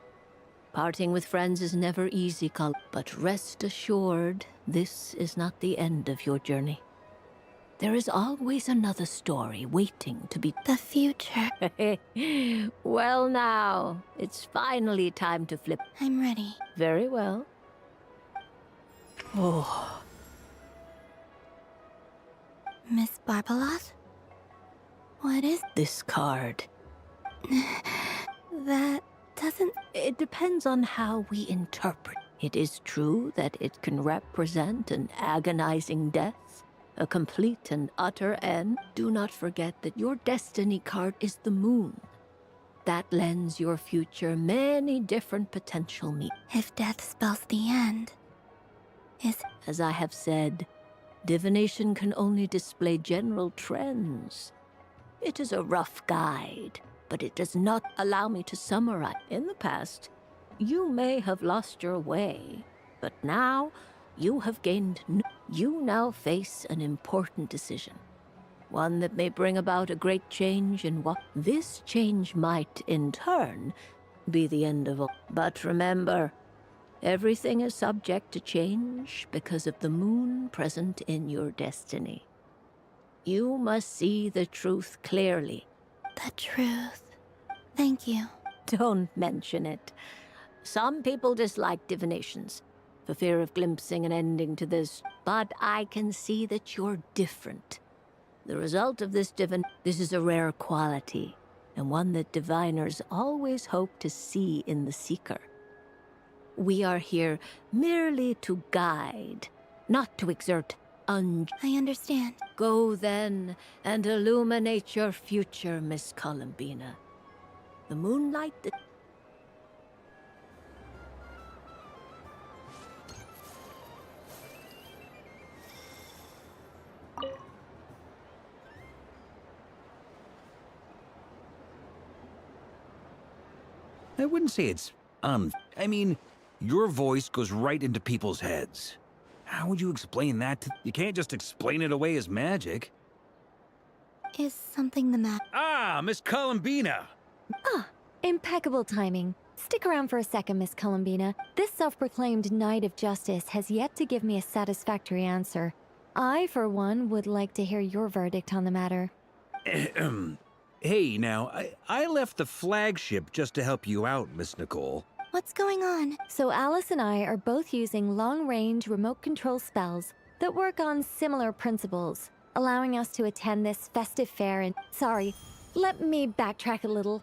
Parting with friends is never easy, but rest assured, this is not the end of your journey. There is always another story waiting to be... The future. Well now, it's finally time to flip. I'm ready. Very well. Oh. Miss Barbaloth? What is... This card. That doesn't... It depends on how we interpret. It is true that it can represent an agonizing death, a complete and utter end. Do not forget that your destiny card is the moon. That lends your future many different potential meanings. If death spells the end, As I have said, divination can only display general trends. It is a rough guide, but it does not allow me to summarize. In the past, you may have lost your way, but now you have gained. You now face an important decision. One that may bring about a great change in what this change might, in turn, be the end of all. But remember, everything is subject to change because of the moon present in your destiny. You must see the truth clearly. the truth. Thank you. Don't mention it. Some people dislike divinations, for fear of glimpsing an ending to this, but I can see that you're different. The result of this this is a rare quality, and one that diviners always hope to see in the seeker. We are here merely to guide, not to exert I understand. Go then, and illuminate your future, Miss Columbina. The moonlight that... I wouldn't say it's I mean, your voice goes right into people's heads. How would you explain that You can't just explain it away as magic. Is something the matter? Ah, Miss Columbina! Impeccable timing. Stick around for a second, Miss Columbina. This self-proclaimed Knight of Justice has yet to give me a satisfactory answer. I, for one, would like to hear your verdict on the matter. Hey, now, I left the flagship just to help you out, Miss Nicole. What's going on? So Alice and I are both using long-range remote control spells that work on similar principles, allowing us to attend this festive fair and... Sorry, let me backtrack a little.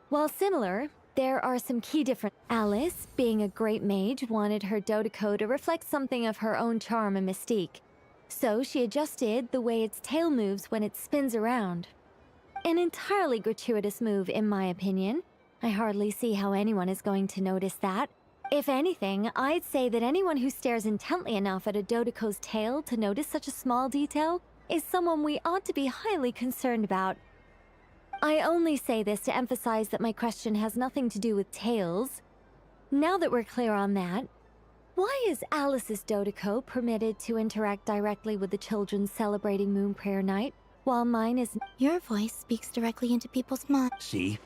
While similar, there are some key differences. Alice, being a great mage, wanted her Dodeco to reflect something of her own charm and mystique. So she adjusted the way its tail moves when it spins around. An entirely gratuitous move, in my opinion. I hardly see how anyone is going to notice that. If anything, I'd say that anyone who stares intently enough at a Dodeco's tail to notice such a small detail is someone we ought to be highly concerned about. I only say this to emphasize that my question has nothing to do with tails. Now that we're clear on that, why is Alice's Dodeco permitted to interact directly with the children celebrating Moon Prayer Night, while mine is... Your voice speaks directly into people's minds. See?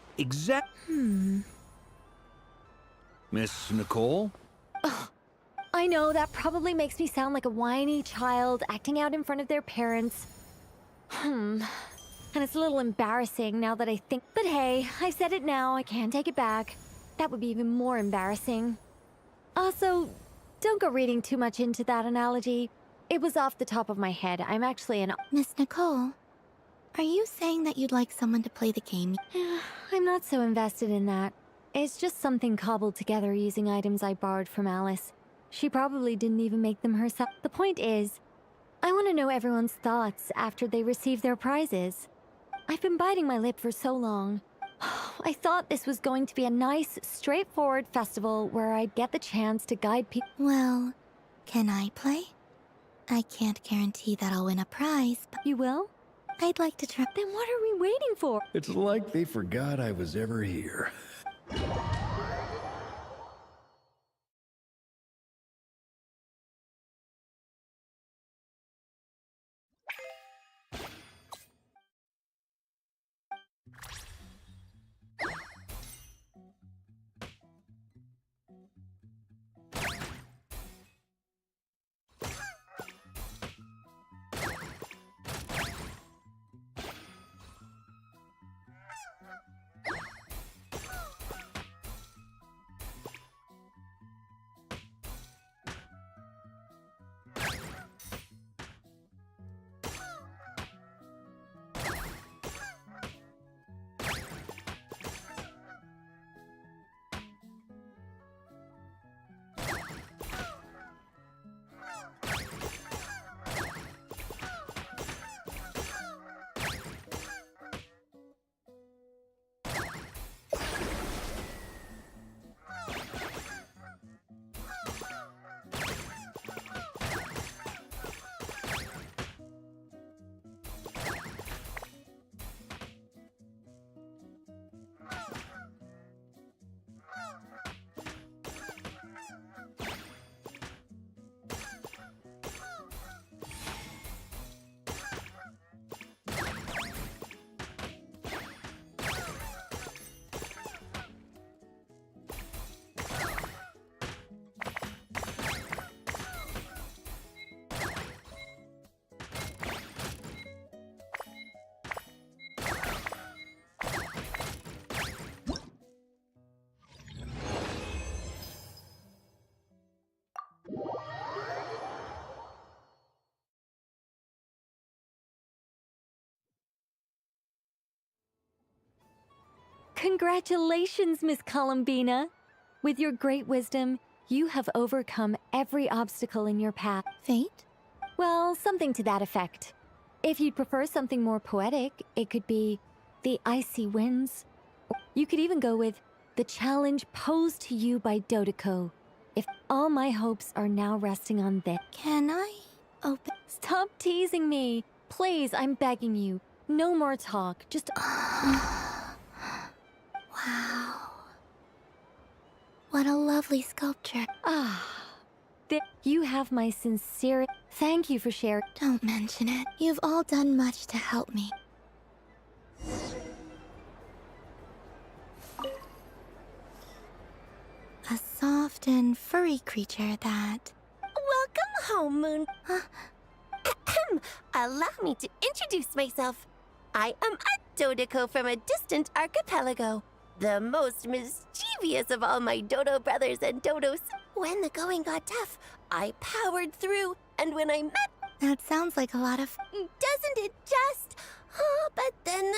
Miss Nicole? I know that probably makes me sound like a whiny child acting out in front of their parents. And it's a little embarrassing now that I think... But hey, I said it now, I can't take it back. That would be even more embarrassing. Also, don't go reading too much into that analogy. It was off the top of my head. I'm actually an... Miss Nicole, are you saying that you'd like someone to play the game? I'm not so invested in that. It's just something cobbled together using items I borrowed from Alice. She probably didn't even make them herself. The point is, I want to know everyone's thoughts after they receive their prizes. I've been biting my lip for so long. I thought this was going to be a nice, straightforward festival where I'd get the chance to guide people. Well, can I play? I can't guarantee that I'll win a prize, but... You will? I'd like to try. Then what are we waiting for? It's like they forgot I was ever here. Congratulations, Miss Columbina! With your great wisdom, you have overcome every obstacle in your path. Fate? Well, something to that effect. If you'd prefer something more poetic, it could be the icy winds. You could even go with the challenge posed to you by Dodoko. If all my hopes are now resting on this. Can I open? Stop teasing me. Please, I'm begging you. No more talk. Just. Wow. What a lovely sculpture. You have my sincere. Thank you for sharing. Don't mention it. You've all done much to help me. A soft and furry creature that... Welcome home, Moon. Allow me to introduce myself. I am a Dodoko from a distant archipelago, the most mischievous of all my Dodo brothers and Dodos. When the going got tough, I powered through, and when I met... That sounds like a lot of... Doesn't it just? Oh, but then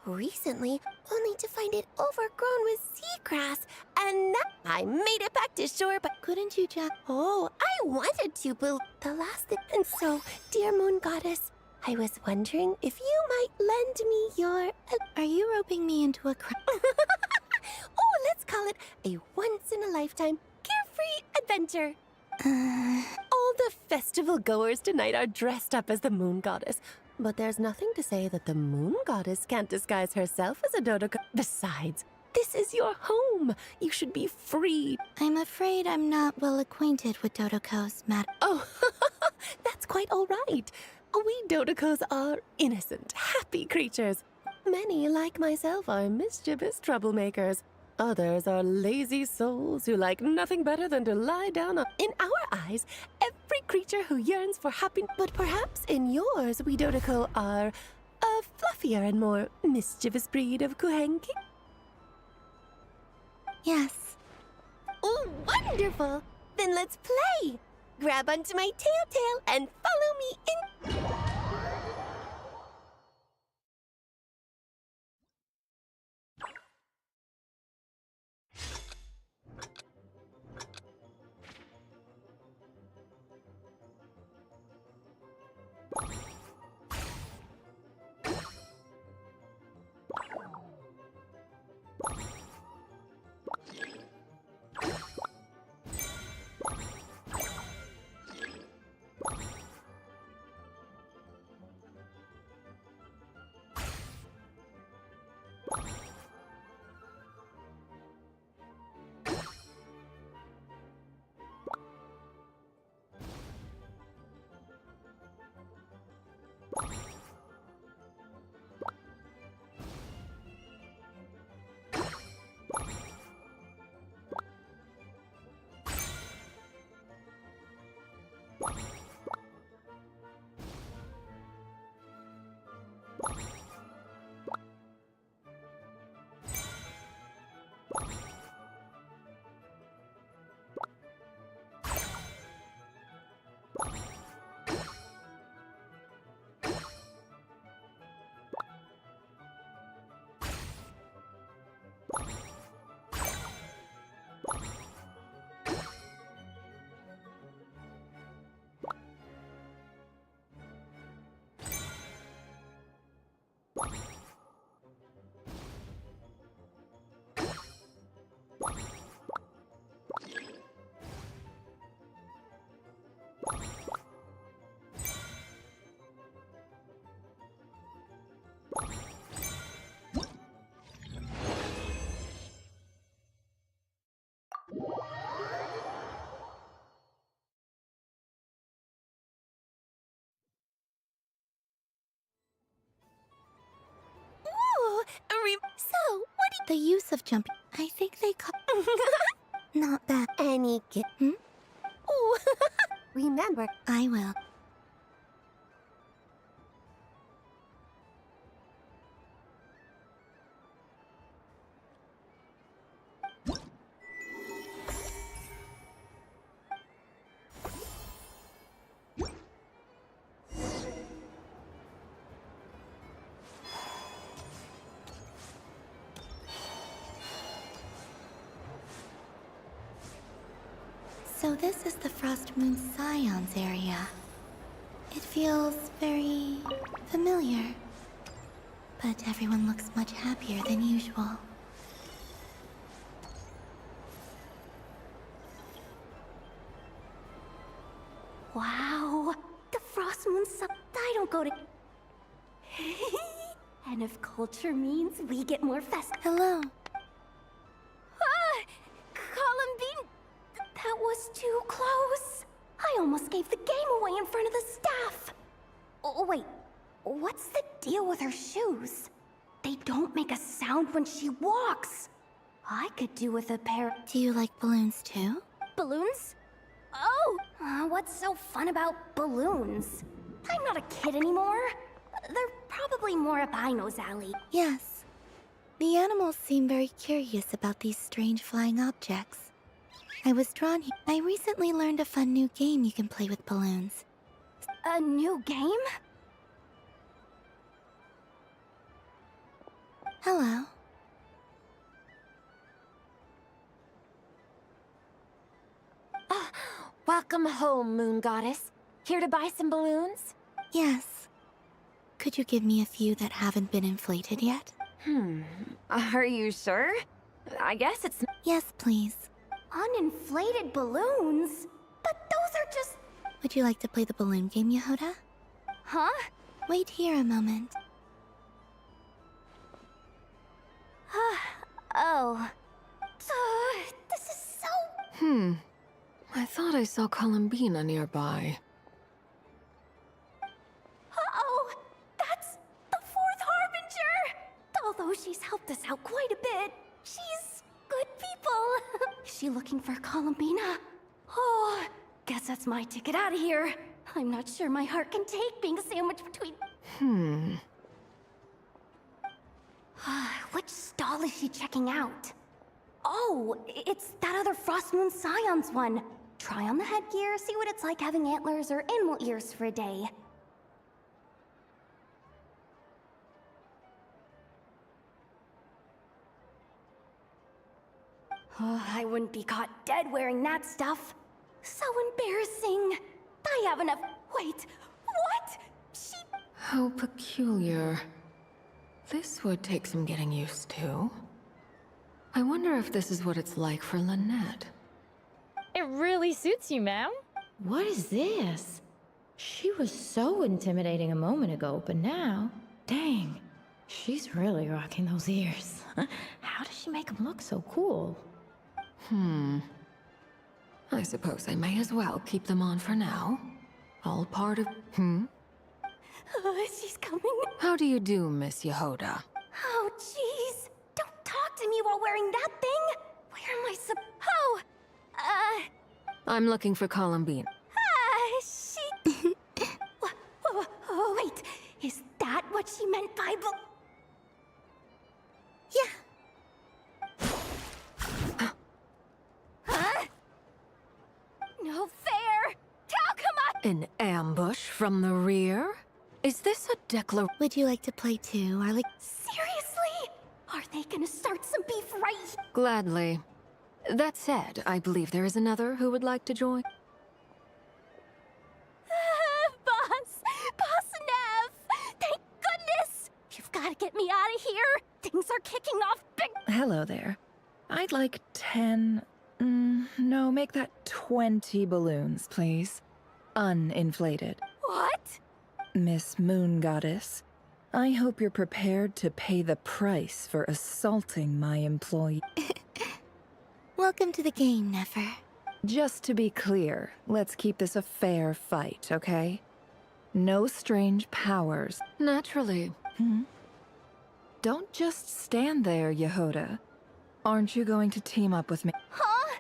recently, only to find it overgrown with seagrass, and now I made it back to shore, but couldn't you just... Oh, I wanted to, but the last thing... And so, dear Moon Goddess, I was wondering if you might lend me your... Are you roping me into a Oh, let's call it a once-in-a-lifetime carefree adventure. All the festival goers tonight are dressed up as the Moon Goddess, but there's nothing to say that the Moon Goddess can't disguise herself as a Dodoko. Besides, this is your home. You should be free. I'm afraid I'm not well acquainted with Dodokos, madam. Oh, that's quite all right. We Dodokos are innocent, happy creatures. Many, like myself, are mischievous troublemakers. Others are lazy souls who like nothing better than to lie down on... In our eyes, every creature who yearns for happiness... But perhaps in yours, we Dodoko are a fluffier and more mischievous breed of Kuhenki? Yes. Oh, wonderful! Then let's play! Grab onto my tail and follow me in... So, what The use of jumping. I think they call... Not that. Any kid? Ooh, remember. I will. So this is the Frost Moon Scions area. It feels very familiar. But everyone looks much happier than usual. Wow, the Frost Moon I don't go to... And if culture means we get more Hello. Ah! Columbine! That was too close. I almost gave the game away in front of the staff. Oh, wait. What's the deal with her shoes? They don't make a sound when she walks. I could do with a pair... Do you like balloons too? Balloons? Oh! What's so fun about balloons? I'm not a kid anymore. They're probably more up Aino's alley. Yes. The animals seem very curious about these strange flying objects. I was drawn here. I recently learned a fun new game you can play with balloons. A new game? Hello. Welcome home, Moon Goddess. Here to buy some balloons? Yes. Could you give me a few that haven't been inflated yet? Are you sure? I guess it's... Yes, please. Uninflated balloons? But those are just... Would you like to play the balloon game, Yehoda? Huh? Wait here a moment. Oh. This is so... I thought I saw Columbina nearby. Uh-oh! That's the Fourth Harbinger! Although she's helped us out quite a bit, she's good people. Is she looking for Columbina? Oh, guess that's my ticket out of here. I'm not sure my heart can take being sandwiched between... Which stall is she checking out? Oh, it's that other Frost Moon Scions one. Try on the headgear, see what it's like having antlers or animal ears for a day. Oh, I wouldn't be caught dead wearing that stuff. So embarrassing. I have enough... Wait, what? She... How peculiar. This would take some getting used to. I wonder if this is what it's like for Lynette. It really suits you, ma'am. What is this? She was so intimidating a moment ago, but now... Dang, she's really rocking those ears. How does she make them look so cool? I suppose I may as well keep them on for now. All part of... She's coming. How do you do, Miss Yehoda? Oh, jeez. Don't talk to me while wearing that thing. Where am I Oh, I'm looking for Columbine. she... Wait, is that what she meant by Yeah. Huh? No fair! How come An ambush from the rear? Is this a declaration? Would you like to play too, or like... Seriously? Are they gonna start some beef right here? Gladly. That said, I believe there is another who would like to join. Boss Nev! Thank goodness! You've gotta get me out of here! Things are kicking off big... Hello there. I'd like 10... no, make that 20 balloons, please. Uninflated. What? Miss Moon Goddess, I hope you're prepared to pay the price for assaulting my employee. Welcome to the game, Nefer. Just to be clear, let's keep this a fair fight, okay? No strange powers. Naturally. Don't just stand there, Yehoda. Aren't you going to team up with me? Huh?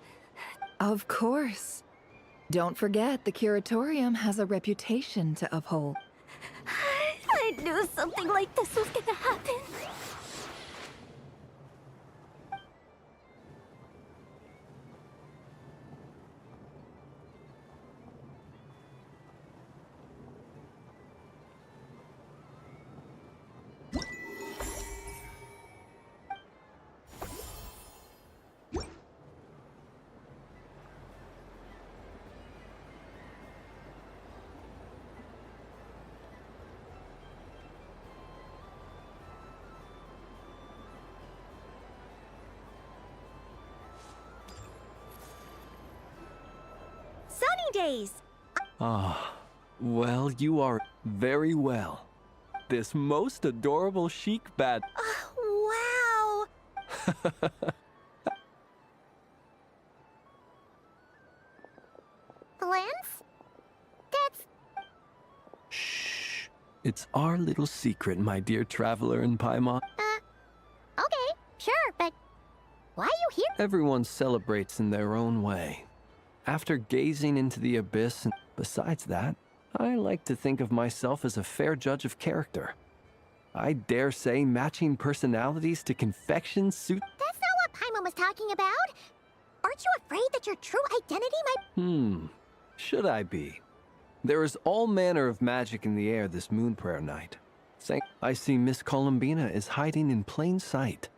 Of course. Don't forget, the Curatorium has a reputation to uphold. I knew something like this was gonna happen. days. Ah, well, you are very well. This most adorable chic bat. Wow. Flens? That's... Shh. It's our little secret, my dear traveler in Paimon. Okay, sure, but why are you here? Everyone celebrates in their own way. After gazing into the abyss, and besides that, I like to think of myself as a fair judge of character. I dare say matching personalities to confection suit. That's not what Paimon was talking about. Aren't you afraid that your true identity might... Should I be? There is all manner of magic in the air this moon prayer night. I see Miss Columbina is hiding in plain sight.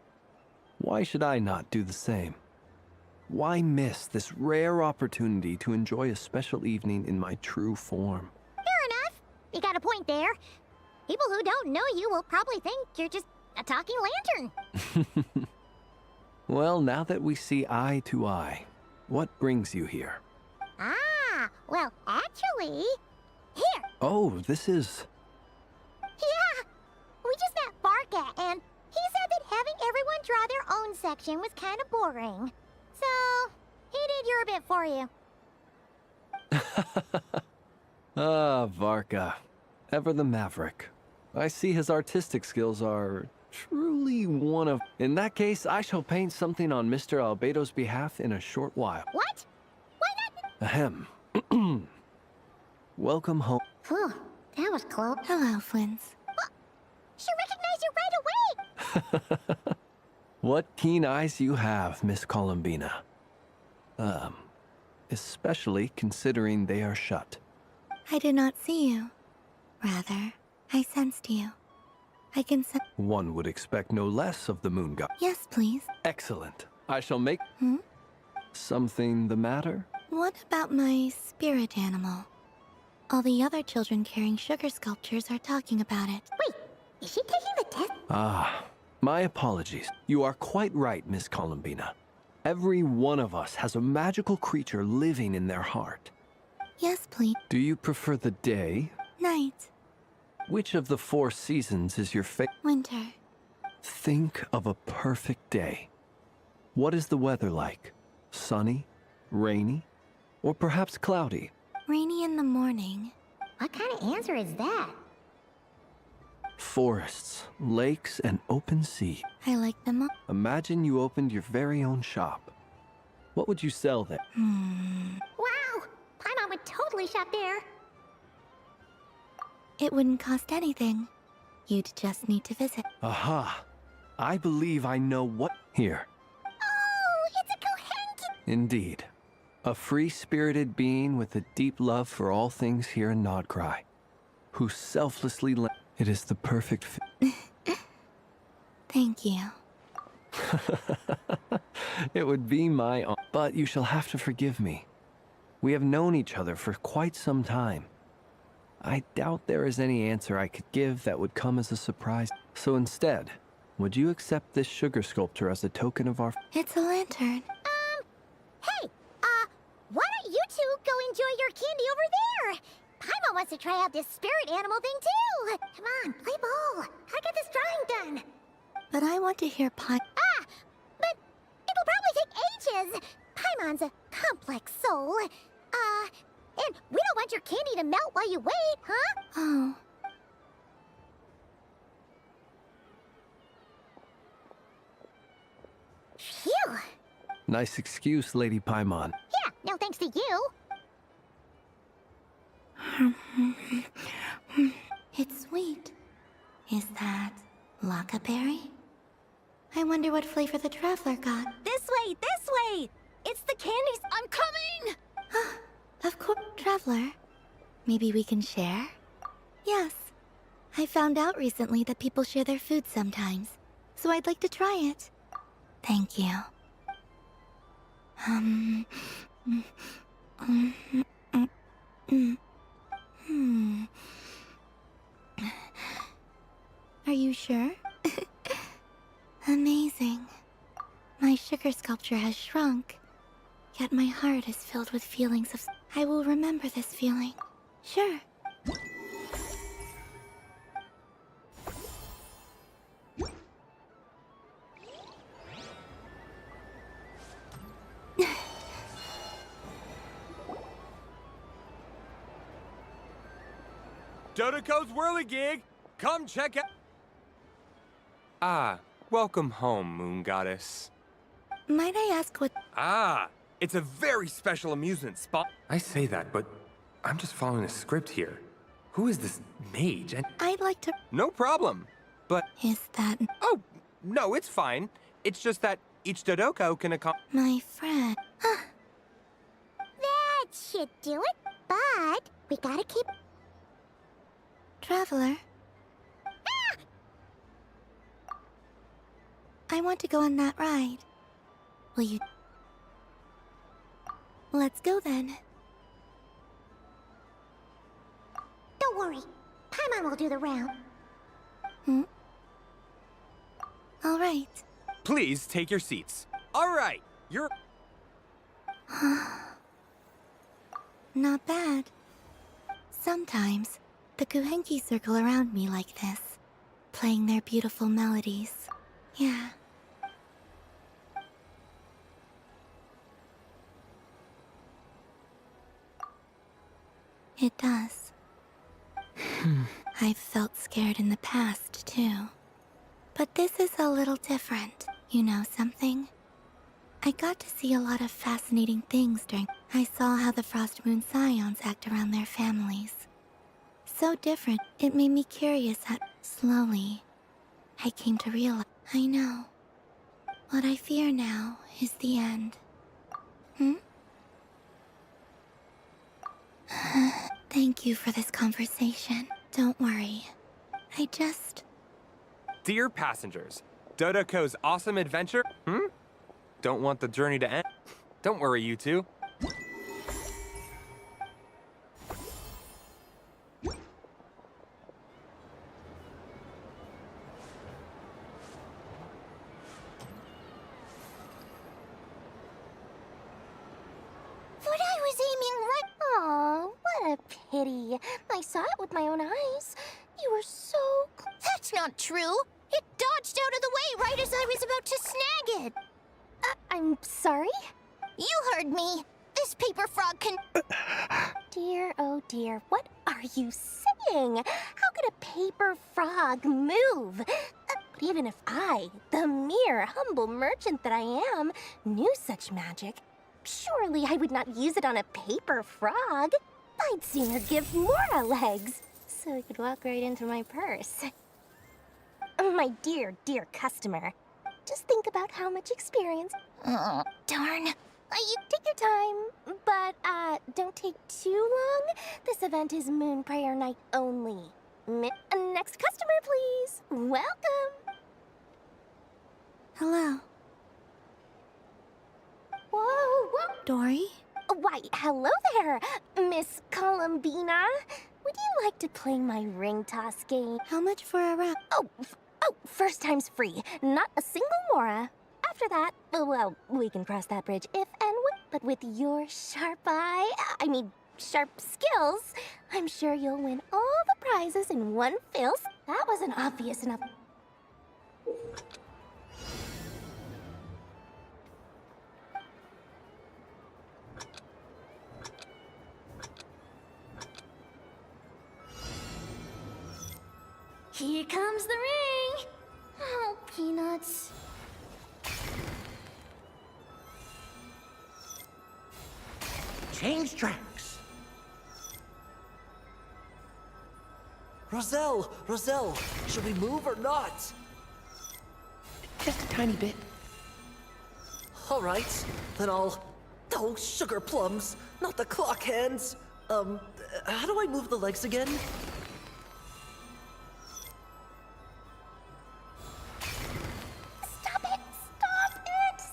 Why should I not do the same? Why miss this rare opportunity to enjoy a special evening in my true form? Fair enough. You got a point there. People who don't know you will probably think you're just a talking lantern. Well, now that we see eye to eye, what brings you here? Ah, well, actually... Here! Oh, this is... Yeah! We just met Barca, and he said that having everyone draw their own section was kind of boring. So, he did your bit for you. Ah, Varka. Ever the maverick. I see his artistic skills are truly one of... In that case, I shall paint something on Mr. Albedo's behalf in a short while. What? Why not? Ahem. Welcome home. Phew, that was close. Hello, Flins. She recognized you right away! What keen eyes you have, Miss Columbina. Especially considering they are shut. I did not see you. Rather, I sensed you. I can sense... One would expect no less of the moon god. Yes, please. Excellent. I shall make... Hmm? Something the matter? What about my spirit animal? All the other children carrying sugar sculptures are talking about it. Wait, is she taking the test? Ah, my apologies. You are quite right, Miss Columbina. Every one of us has a magical creature living in their heart. Yes, please. Do you prefer the day? Night. Which of the 4 seasons is your favorite? Winter. Think of a perfect day. What is the weather like? Sunny? Rainy? Or perhaps cloudy? Rainy in the morning. What kind of answer is that? Forests, lakes, and open sea. I like them all. Imagine you opened your very own shop. What would you sell there? Wow! Paimon would totally shop there. It wouldn't cost anything. You'd just need to visit. Aha! I believe I know what... Here. Oh, it's a Kohenki! Indeed. A free-spirited being with a deep love for all things here in Nodcry, who selflessly It is the perfect fit. Thank you. It would be my honor, but you shall have to forgive me. We have known each other for quite some time. I doubt there is any answer I could give that would come as a surprise. So instead, would you accept this sugar sculpture as a token of our... It's a lantern. Hey, why don't you two go enjoy your candy over there? Paimon wants to try out this spirit animal thing too. Come on, play ball. I got this drawing done. But I want to hear But it'll probably take ages. Paimon's a complex soul. And we don't want your candy to melt while you wait, huh? Oh. Phew. Nice excuse, Lady Paimon. Yeah, no thanks to you. It's sweet. Is that Lockaberry? I wonder what flavor the Traveler got. This way! It's the candies! I'm coming! Of course, Traveler. Maybe we can share? Yes. I found out recently that people share their food sometimes, so I'd like to try it. Thank you. Are you sure? Amazing. My sugar sculpture has shrunk, yet my heart is filled with feelings of... I will remember this feeling. Sure. Dodoko's Whirligig! Come check out— Ah, welcome home, Moon Goddess. Might I ask what— Ah, it's a very special amusement spot. I say that, but I'm just following a script here. Who is this mage? And I'd like to— no problem, but— Is that— Oh, no, it's fine. It's just that each Dodoko can accomplish— My friend. That should do it, but we gotta keep— Traveler. I want to go on that ride. Will you— Let's go then. Don't worry. Paimon will do the round. All right. Please take your seats. All right, you're— Not bad. Sometimes, the Kuhenki circle around me like this, playing their beautiful melodies. Yeah. It does. I've felt scared in the past, too. But this is a little different. You know something? I got to see a lot of fascinating things during— I saw how the Frost Moon Scions act around their families. So different, it made me curious at— Slowly, I came to realize— I know. What I fear now is the end. Thank you for this conversation. Don't worry. I just— Dear passengers, Dodoko's awesome adventure— Don't want the journey to end? Don't worry, you two. But I was aiming right— Aw, what a pity. I saw it with my own eyes. You were so— That's not true. It dodged out of the way right as I was about to snag it. I'm sorry? You heard me. This paper frog can— Dear, oh dear, what are you saying? How could a paper frog move? But even if I, the mere humble merchant that I am, knew such magic, surely I would not use it on a paper frog. I'd sooner give Mora legs, so it could walk right into my purse. My dear, dear customer, just think about how much experience— Darn. You take your time, but don't take too long. This event is Moon Prayer Night only. Next customer, please. Welcome. Hello. Whoa, whoa. Dory? Why, hello there, Miss Columbina. Would you like to play my ring toss game? How much for a round? Oh, first time's free. Not a single Mora. After that, well, we can cross that bridge if and when. But with your sharp eye, sharp skills, I'm sure you'll win all the prizes in one fell. That wasn't obvious enough. Here comes the ring! Oh, peanuts. Change tracks. Roselle, should we move or not? Just a tiny bit. All right, then I'll— Oh, sugar plums, not the clock hands. How do I move the legs again? Stop it!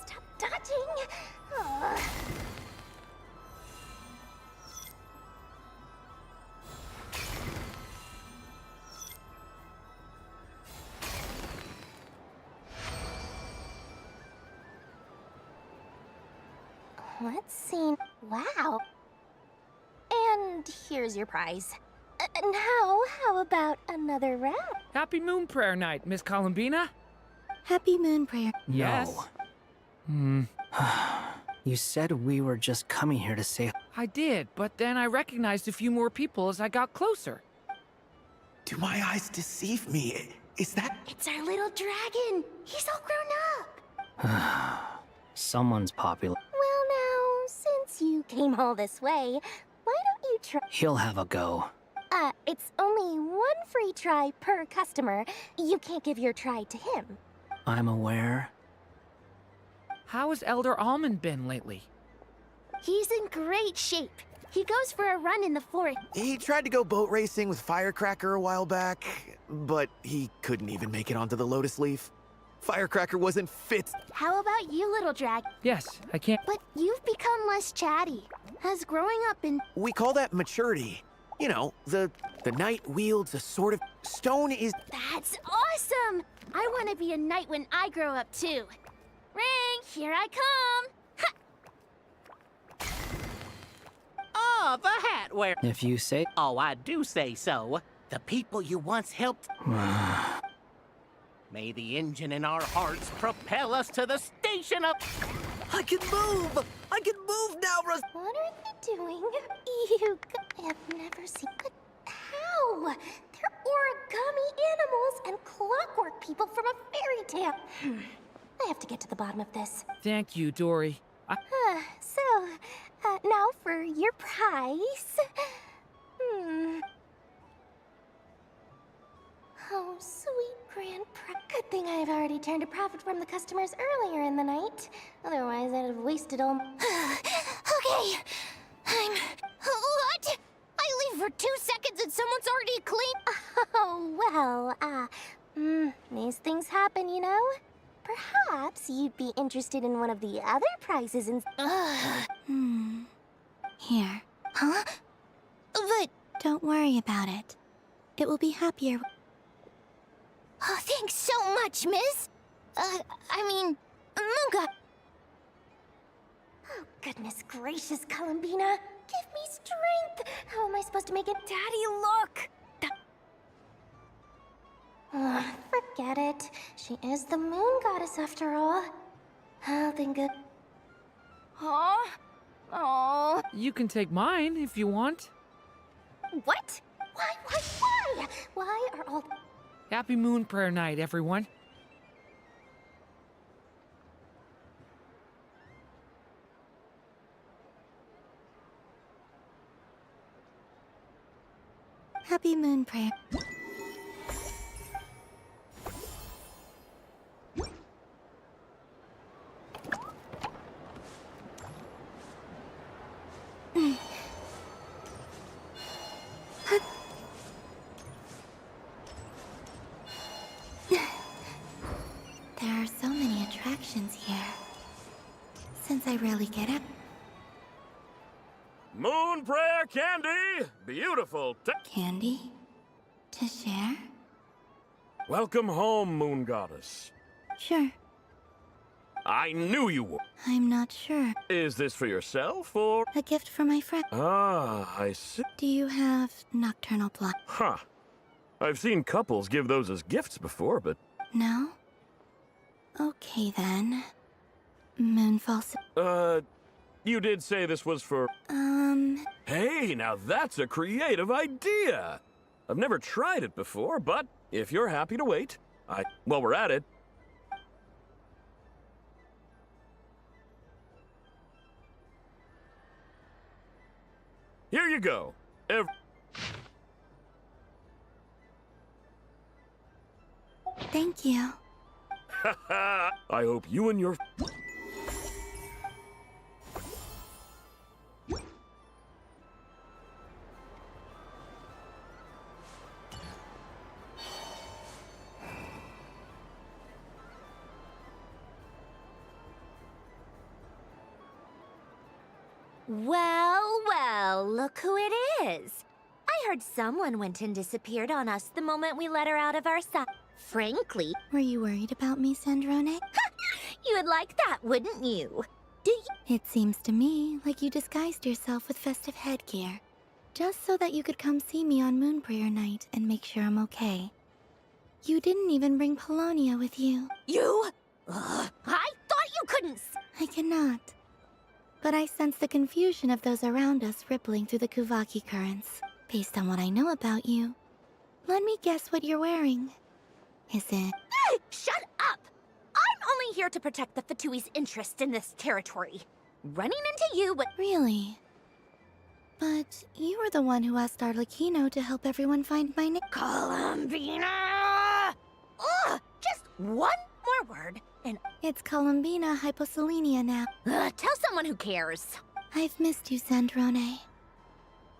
Stop dodging! Let's see. Wow. here's your prize. Now, how about another round? Happy Moon Prayer Night, Miss Columbina. Happy Moon Prayer. Yes. You said we were just coming here to say... I did, but then I recognized a few more people as I got closer. Do my eyes deceive me? Is that... It's our little dragon. He's all grown up. Someone's popular. Well now, since you came all this way, why don't you try... He'll have a go. It's only one free try per customer. You can't give your try to him. I'm aware. How has Elder Almond been lately? He's in great shape. He goes for a run in the forest. He tried to go boat racing with Firecracker a while back, but he couldn't even make it onto the Lotus Leaf. Firecracker wasn't fit. How about you, little drag? Yes, I can't... But you've become less chatty. As growing up in... We call that maturity. You know, the knight wields a sort of... Stone is... That's awesome! I want to be a knight when I grow up, too. Ring, here I come! Oh, the hat wear. If you say... Oh, I do say so. The people you once helped... May the engine in our hearts propel us to the station of... I can move! I can move now, What are they doing? I have never seen... But how? They're origami animals and clockwork people from a fairy tale. I have to get to the bottom of this. Thank you, Dory. Now for your prize. Oh, sweet grand Good thing I've already turned a profit from the customers earlier in the night. Otherwise, I'd have wasted all... Okay, What? I leave for 2 seconds and someone's already clean... Oh, well, these things happen, you know? Perhaps you'd be interested in one of the other prizes in... Here. Huh? But... Don't worry about it. It will be happier. Oh, thanks so much, miss. Munga. Oh, goodness gracious, Columbina. Give me strength. How am I supposed to make it? Daddy, look. Forget it. She is the moon goddess after all. I'll think of... Huh? Oh. You can take mine if you want. What? Why? Why are all... Happy Moon Prayer Night, everyone. Happy Moon Prayer. There are so many attractions here. Since I rarely get up. Moon Prayer Candy! Beautiful. Candy? To share? Welcome home, Moon Goddess. Sure. I knew you would. I'm not sure. Is this for yourself, or...? A gift for my friend. Ah, I see. Do you have nocturnal blood? Huh. I've seen couples give those as gifts before, but... No? Okay, then. Moonfall... You did say this was for... Hey, now that's a creative idea! I've never tried it before, but if you're happy to wait, While we're at it... Here you go. Thank you. I hope you and your... Well, look who it is. I heard someone went and disappeared on us the moment we let her out of our sight. Frankly... Were you worried about me, Sandrone? You would like that, wouldn't you? Do you... It seems to me like you disguised yourself with festive headgear. Just so that you could come see me on Moon Prayer Night and make sure I'm okay. You didn't even bring Polonia with you. You? I thought you couldn't. I cannot. But I sense the confusion of those around us rippling through the Kuvaki currents. Based on what I know about you, let me guess what you're wearing. Is it... Shut up! I'm only here to protect the Fatui's interest in this territory. Running into you would... Really? But you were the one who asked Arlecchino to help everyone find my name. Columbina! Ugh! Just one more word, and... It's Columbina Hyposelenia now. Tell someone who cares. I've missed you, Sandrone.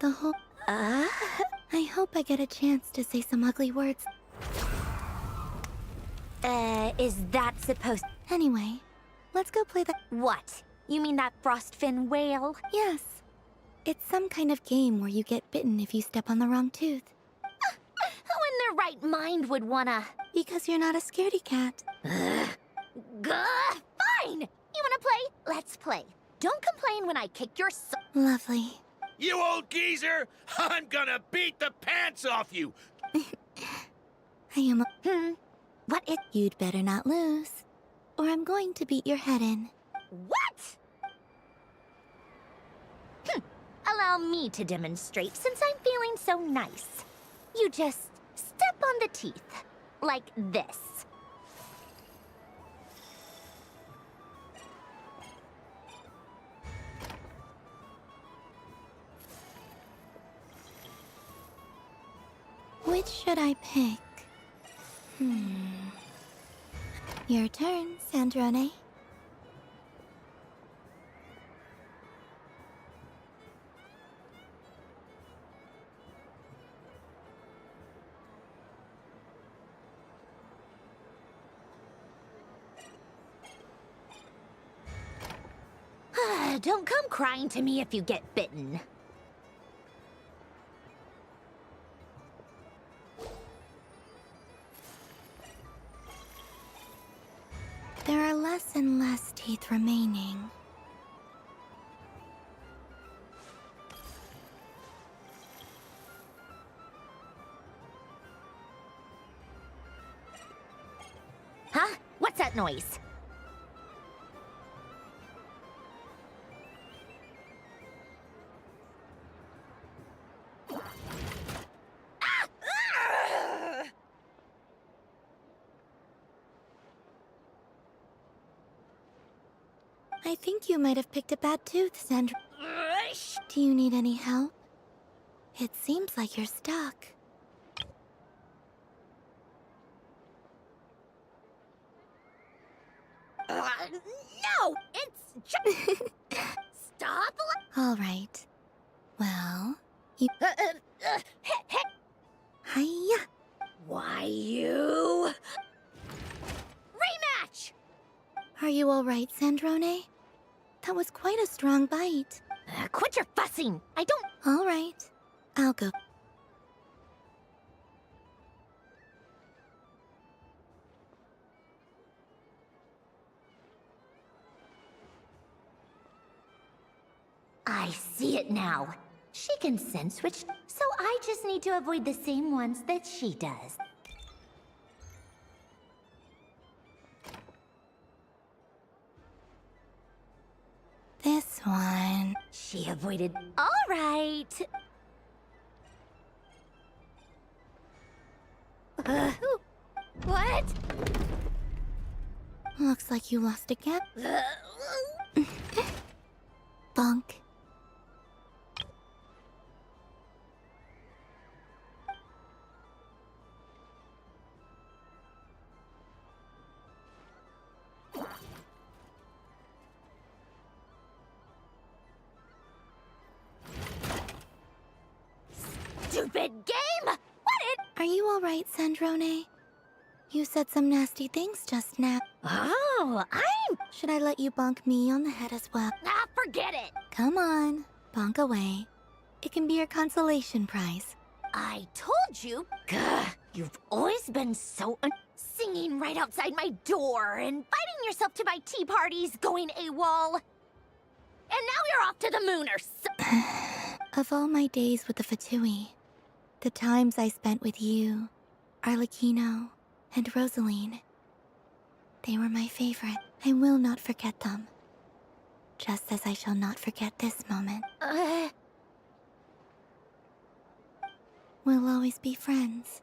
The whole... I hope I get a chance to say some ugly words. Is that supposed... Anyway, let's go play the... What? You mean that frostfin whale? Yes. It's some kind of game where you get bitten if you step on the wrong tooth. Who in their right mind would wanna... Because you're not a scaredy cat. Fine! You wanna play? Let's play. Don't complain when I kick your Lovely. You old geezer! I'm gonna beat the pants off you! I am What is... You'd better not lose, or I'm going to beat your head in. What? Allow me to demonstrate since I'm feeling so nice. You just step on the teeth, like this. Which should I pick? Your turn, Sandrone. Don't come crying to me if you get bitten. There are less and less teeth remaining. Huh? What's that noise? I think you might have picked a bad tooth, Sandra. Do you need any help? It seems like you're stuck. No! It's just... Stop! All right. Well, you... Hiya! Why you... Rematch! Are you all right, Sandrone? That was quite a strong bite. Quit your fussing! I don't... All right. I'll go. I see it now. She can sense which... So I just need to avoid the same ones that she does. This one. She avoided... All right. What? Looks like you lost again. Bonk. Stupid game! What it? Are you all right, Sandrone? You said some nasty things just now. Oh, Should I let you bonk me on the head as well? Ah, forget it! Come on, bonk away. It can be your consolation prize. I told you. Gah, you've always been so singing right outside my door, inviting yourself to my tea parties, going AWOL. And now you're off to the moon or so. Of all my days with the Fatui, the times I spent with you, Arlecchino, and Rosaline, they were my favorite. I will not forget them. Just as I shall not forget this moment. We'll always be friends,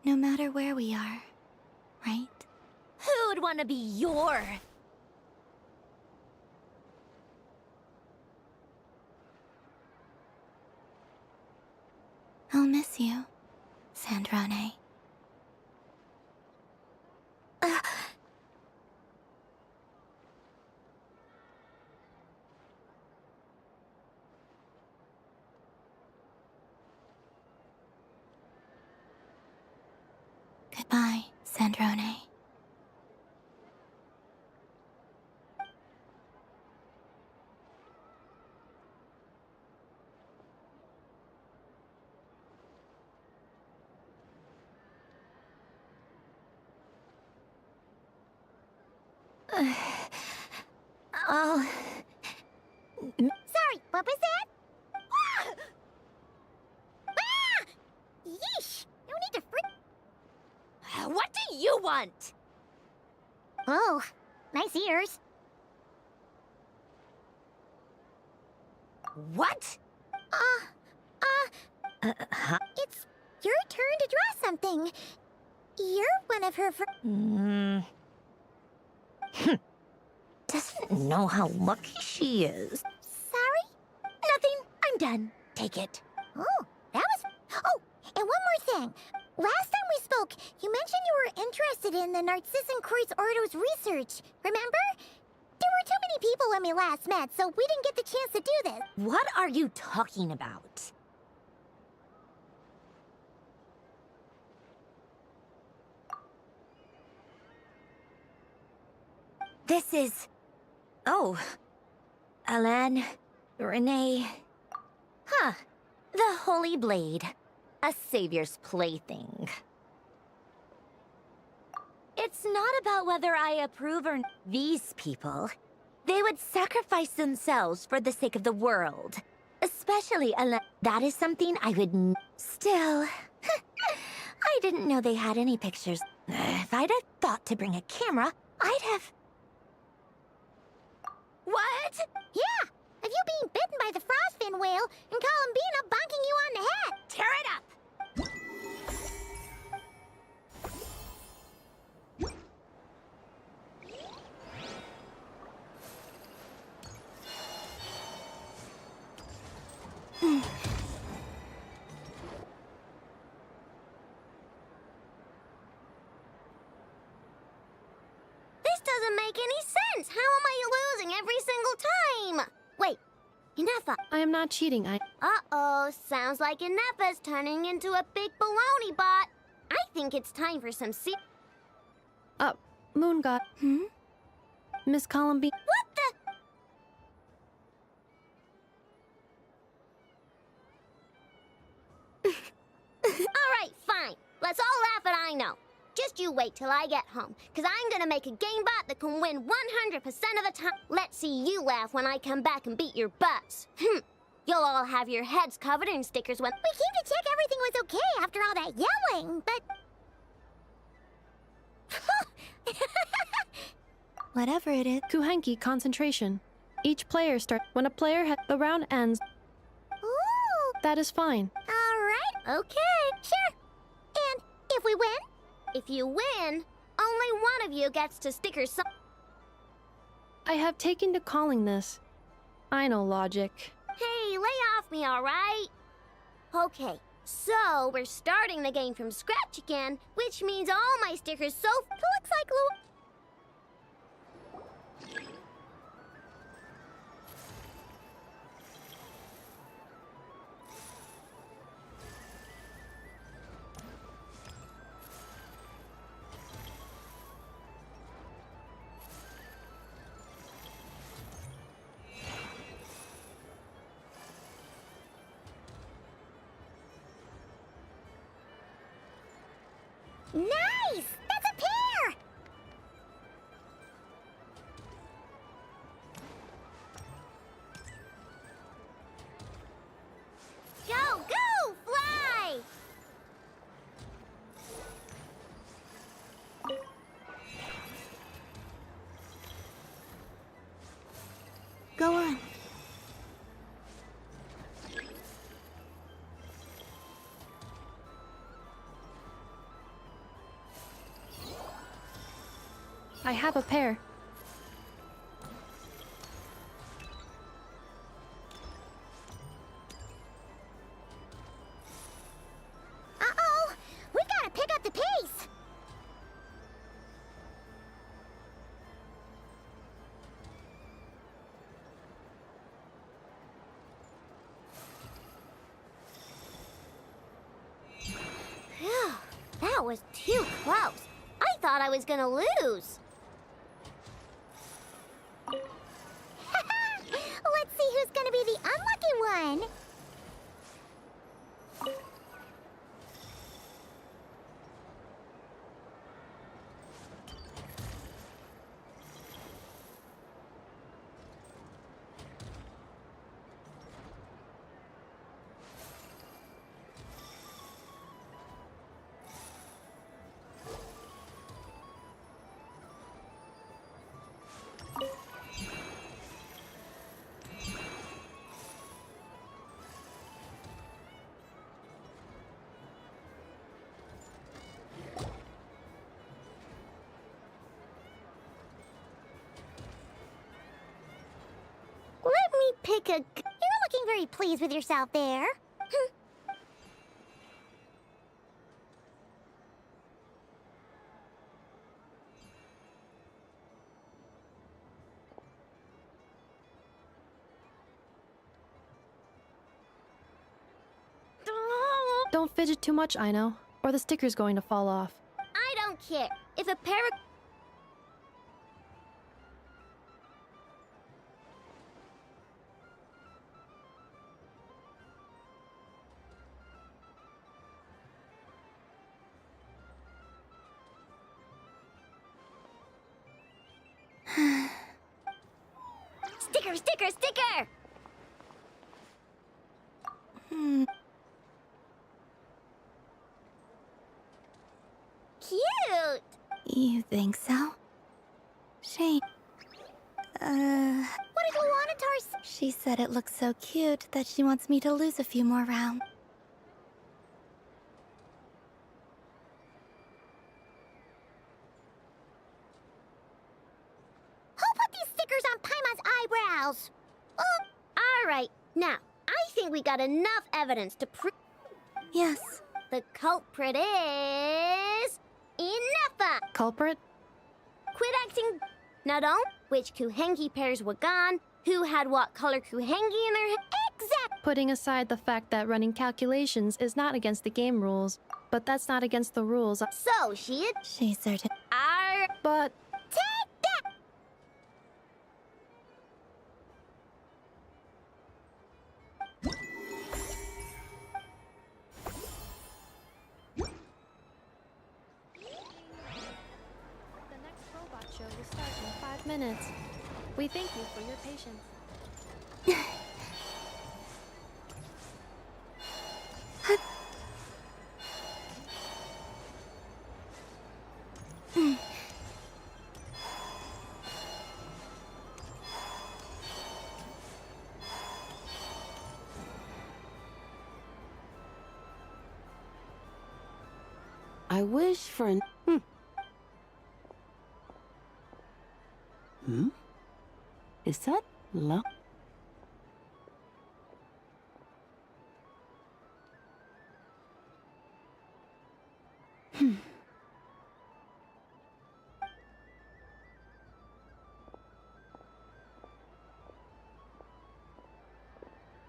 no matter where we are, right? Who'd want to be your... I'll miss you, Sandrone. Goodbye, Sandrone. Sorry, what was that? Ah! Ah! Yeesh! No need to freak. What do you want? Oh, nice ears. What? It's your turn to draw something. You're one of her Doesn't know how lucky she is. Sorry? Nothing. I'm done. Take it. Oh, that was... Oh, and one more thing. Last time we spoke, you mentioned you were interested in the Narcissan Kreuz Ordo's research. Remember? There were too many people when we last met, so we didn't get the chance to do this. What are you talking about? This is... Oh. Alan, Renee... Huh. The Holy Blade. A savior's plaything. It's not about whether I approve or... These people, they would sacrifice themselves for the sake of the world. Especially Alan. That is something I would... Still... I didn't know they had any pictures. If I'd have thought to bring a camera, I'd have... What? Yeah, of you being bitten by the frostfin whale and Columbina bonking you on the head. Tear it up! This doesn't make any sense. How am I losing every single time? Wait, Inefa. I am not cheating, Uh-oh, sounds like Inefa's turning into a big baloney bot. I think it's time for some Moon God. Miss Columbine. What the? Alright, fine. Let's all laugh at I know. Just you wait till I get home, because I'm gonna make a game bot that can win 100% of the time. Let's see you laugh when I come back and beat your butts. You'll all have your heads covered in stickers when... We came to check everything was okay after all that yelling, but... Whatever it is. Kuhenki concentration. Each player starts when a player the round ends. Ooh. That is fine. Alright, okay, sure. And if we win? If you win, only one of you gets to sticker some... I have taken to calling this. I know logic. Hey, lay off me, alright? Okay, so we're starting the game from scratch again, which means all my stickers so... Looks like Lou... Nice! That's a pair! Go on. I have a pair. Uh-oh! We gotta pick up the pace! Phew, that was too close. I thought I was gonna lose. Let's see who's gonna be the unlucky one. Let me pick a... You're looking very pleased with yourself there. Don't fidget too much, I know, or the sticker's going to fall off. I don't care. If a pair of... Sticker, sticker, sticker! Cute! You think so? Shame. What did Luanatar say? She said it looks so cute that she wants me to lose a few more rounds. Who put these stickers on Paimon's eyebrows? Oh, alright. Now, I think we got enough evidence to prove... Yes. The culprit is... Ineffa! Culprit? Quit acting... Not only which Kuhengi pairs were gone, who had what color Kuhengi in their... Exact! Putting aside the fact that running calculations is not against the game rules, but that's not against the rules. So, She's certain. But... Take that! The next robot show will start in 5 minutes. We thank you for your patience. I wish for an... Is that love?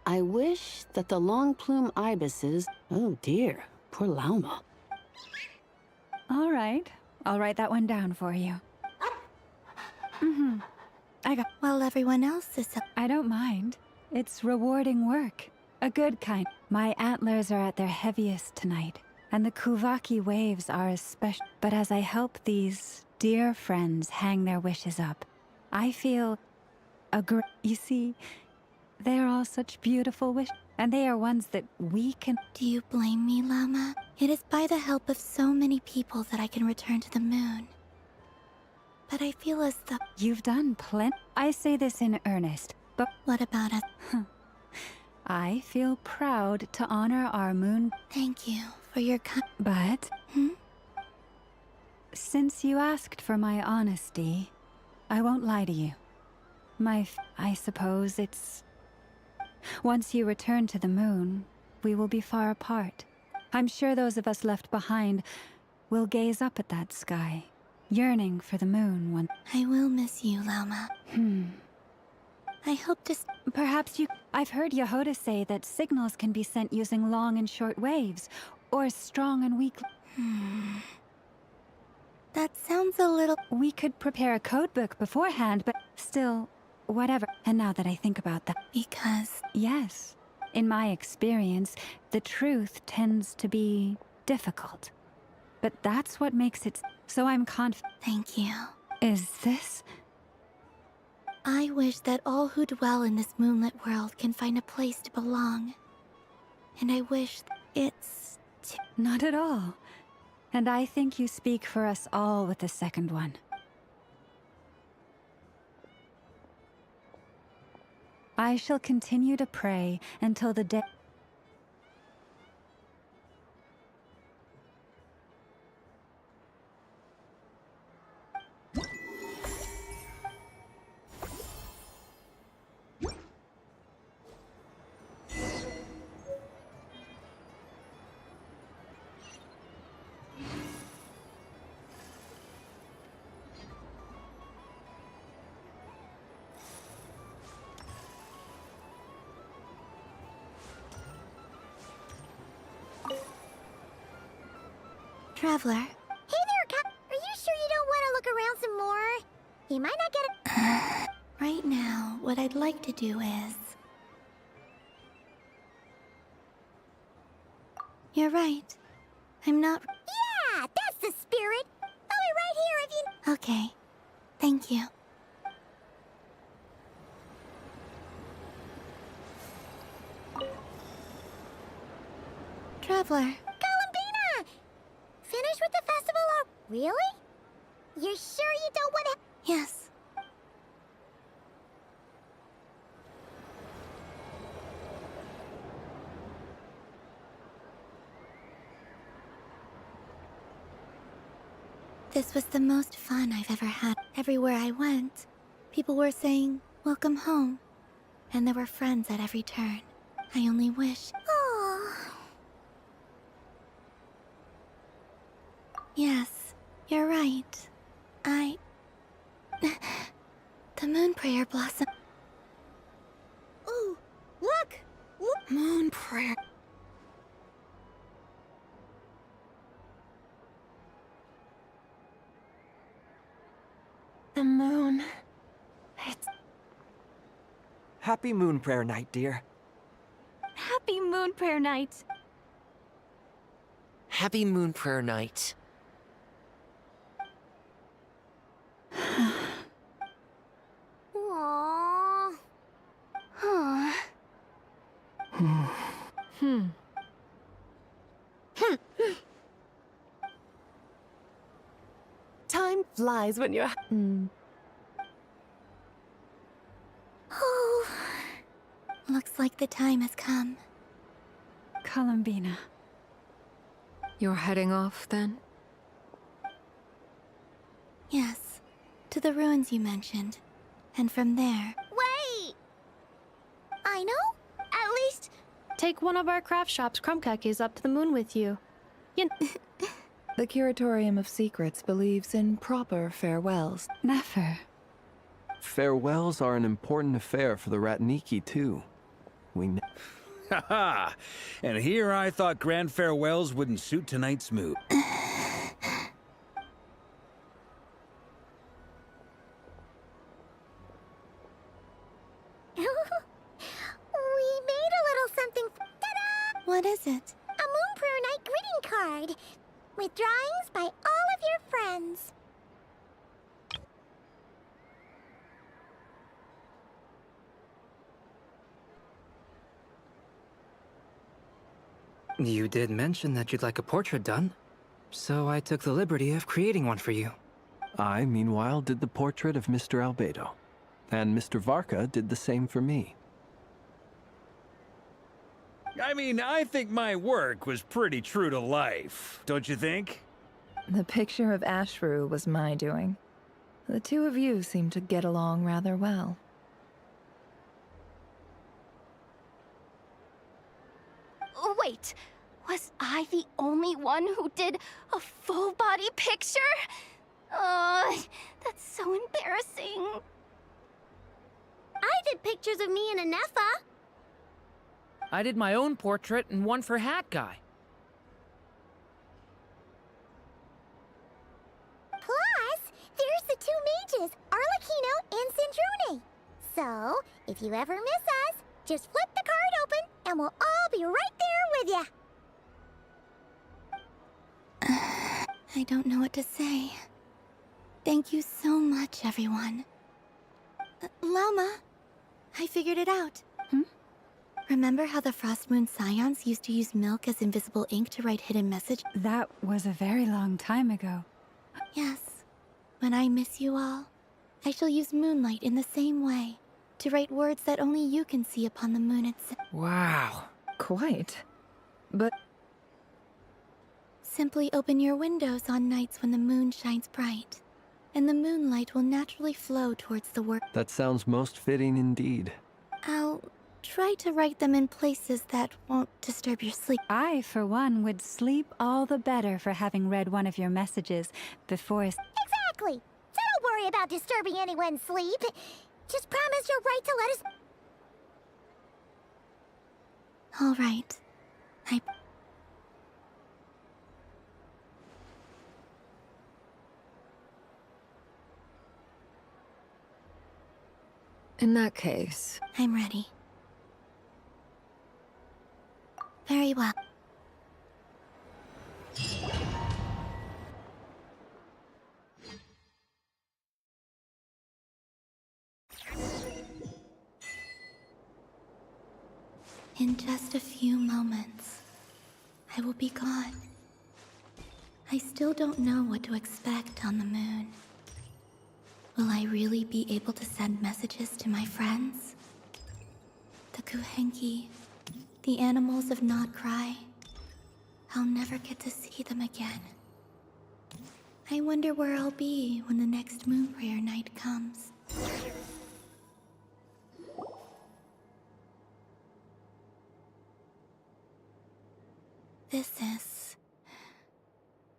I wish that the long plume ibises... Oh dear, poor Lauma. All right. I'll write that one down for you. I got... While everyone else is... I don't mind. It's rewarding work. A good kind. My antlers are at their heaviest tonight, and the Kuvaki waves are as special. But as I help these dear friends hang their wishes up, I feel you see, they're all such beautiful wishes, and they are ones that we can... Do you blame me, Llama? It is by the help of so many people that I can return to the moon. But I feel as though... You've done plenty. I say this in earnest, But What about us? I feel proud to honor our moon. Thank you for your But Hmm? since you asked for my honesty, I won't lie to you. I suppose it's... Once you return to the moon, we will be far apart. I'm sure those of us left behind will gaze up at that sky, yearning for the moon when... I will miss you, Lauma. I hope to... Perhaps you... I've heard Yehoda say that signals can be sent using long and short waves, or strong and weak... That sounds a little... We could prepare a codebook beforehand, but still, whatever. And now that I think about that... Because... Yes. In my experience, the truth tends to be difficult. But that's what makes it... So I'm confident. Thank you. Is this... I wish that all who dwell in this moonlit world can find a place to belong. And I wish it's... Not at all. And I think you speak for us all with the second one. I shall continue to pray until the day... Traveler. Hey there, Cap. Are you sure you don't want to look around some more? You might not get a... Right now, what I'd like to do is... You're right. I'm not... Yeah, that's the spirit. I'll be right here if you... Okay. Thank you. Traveler. Columbina! Finished with the festival or... Really? You're sure you don't want to... Yes. This was the most fun I've ever had. Everywhere I went, people were saying, "Welcome home." And there were friends at every turn. I only wish... Oh. Yes, you're right. The moon prayer blossom... Ooh, look! Moon prayer... The moon... It's... Happy Moon Prayer Night, dear. Happy Moon Prayer Night. Happy Moon Prayer Night. Aww. Huh. Time flies when you're... Oh. Looks like the time has come. Columbina. You're heading off, then? Yes. To the ruins you mentioned. And from there... Wait! I know? At least... Take one of our craft shop's crumcakes up to the moon with you. The Curatorium of Secrets believes in proper farewells. Never. Farewells are an important affair for the Ratniki, too. Haha! And here I thought grand farewells wouldn't suit tonight's mood. We made a little something... Ta-da! What is it? A Moon Prayer Night greeting card. With drawings by all of your friends. You did mention that you'd like a portrait done, so I took the liberty of creating one for you. I, meanwhile, did the portrait of Mr. Albedo. And Mr. Varka did the same for me. I mean, I think my work was pretty true to life, don't you think? The picture of Ashru was my doing. The two of you seem to get along rather well. Wait, was I the only one who did a full body picture? That's so embarrassing. I did pictures of me and Anefa. I did my own portrait and one for Hat Guy. Plus, there's the two mages, Arlecchino and Sandrone. So, if you ever miss us, just flip the card open and we'll all be right there with you. I don't know what to say. Thank you so much, everyone. Lauma, I figured it out. Remember how the Frost Moon Scions used to use milk as invisible ink to write hidden messages? That was a very long time ago. Yes. When I miss you all, I shall use moonlight in the same way, to write words that only you can see upon the moon itself. Wow. Quite. But... Simply open your windows on nights when the moon shines bright, and the moonlight will naturally flow towards the work. That sounds most fitting indeed. I'll try to write them in places that won't disturb your sleep. I, for one, would sleep all the better for having read one of your messages before... Exactly! So don't worry about disturbing anyone's sleep. Just promise you'll write to let us... All right. In that case... I'm ready. Very well. In just a few moments, I will be gone. I still don't know what to expect on the moon. Will I really be able to send messages to my friends? The Kuhenki, the animals of Not Cry. I'll never get to see them again. I wonder where I'll be when the next moon prayer night comes.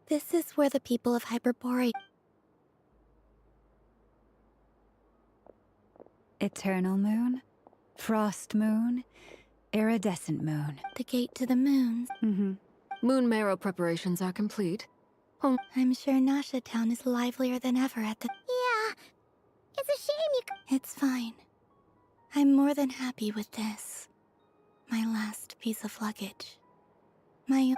This is where the people of Hyperborea... Eternal moon, frost moon, iridescent moon. The gate to the moons. Moon marrow preparations are complete. Oh. I'm sure Nasha Town is livelier than ever at the... Yeah, it's a shame you... It's fine. I'm more than happy with this. My last piece of luggage. My...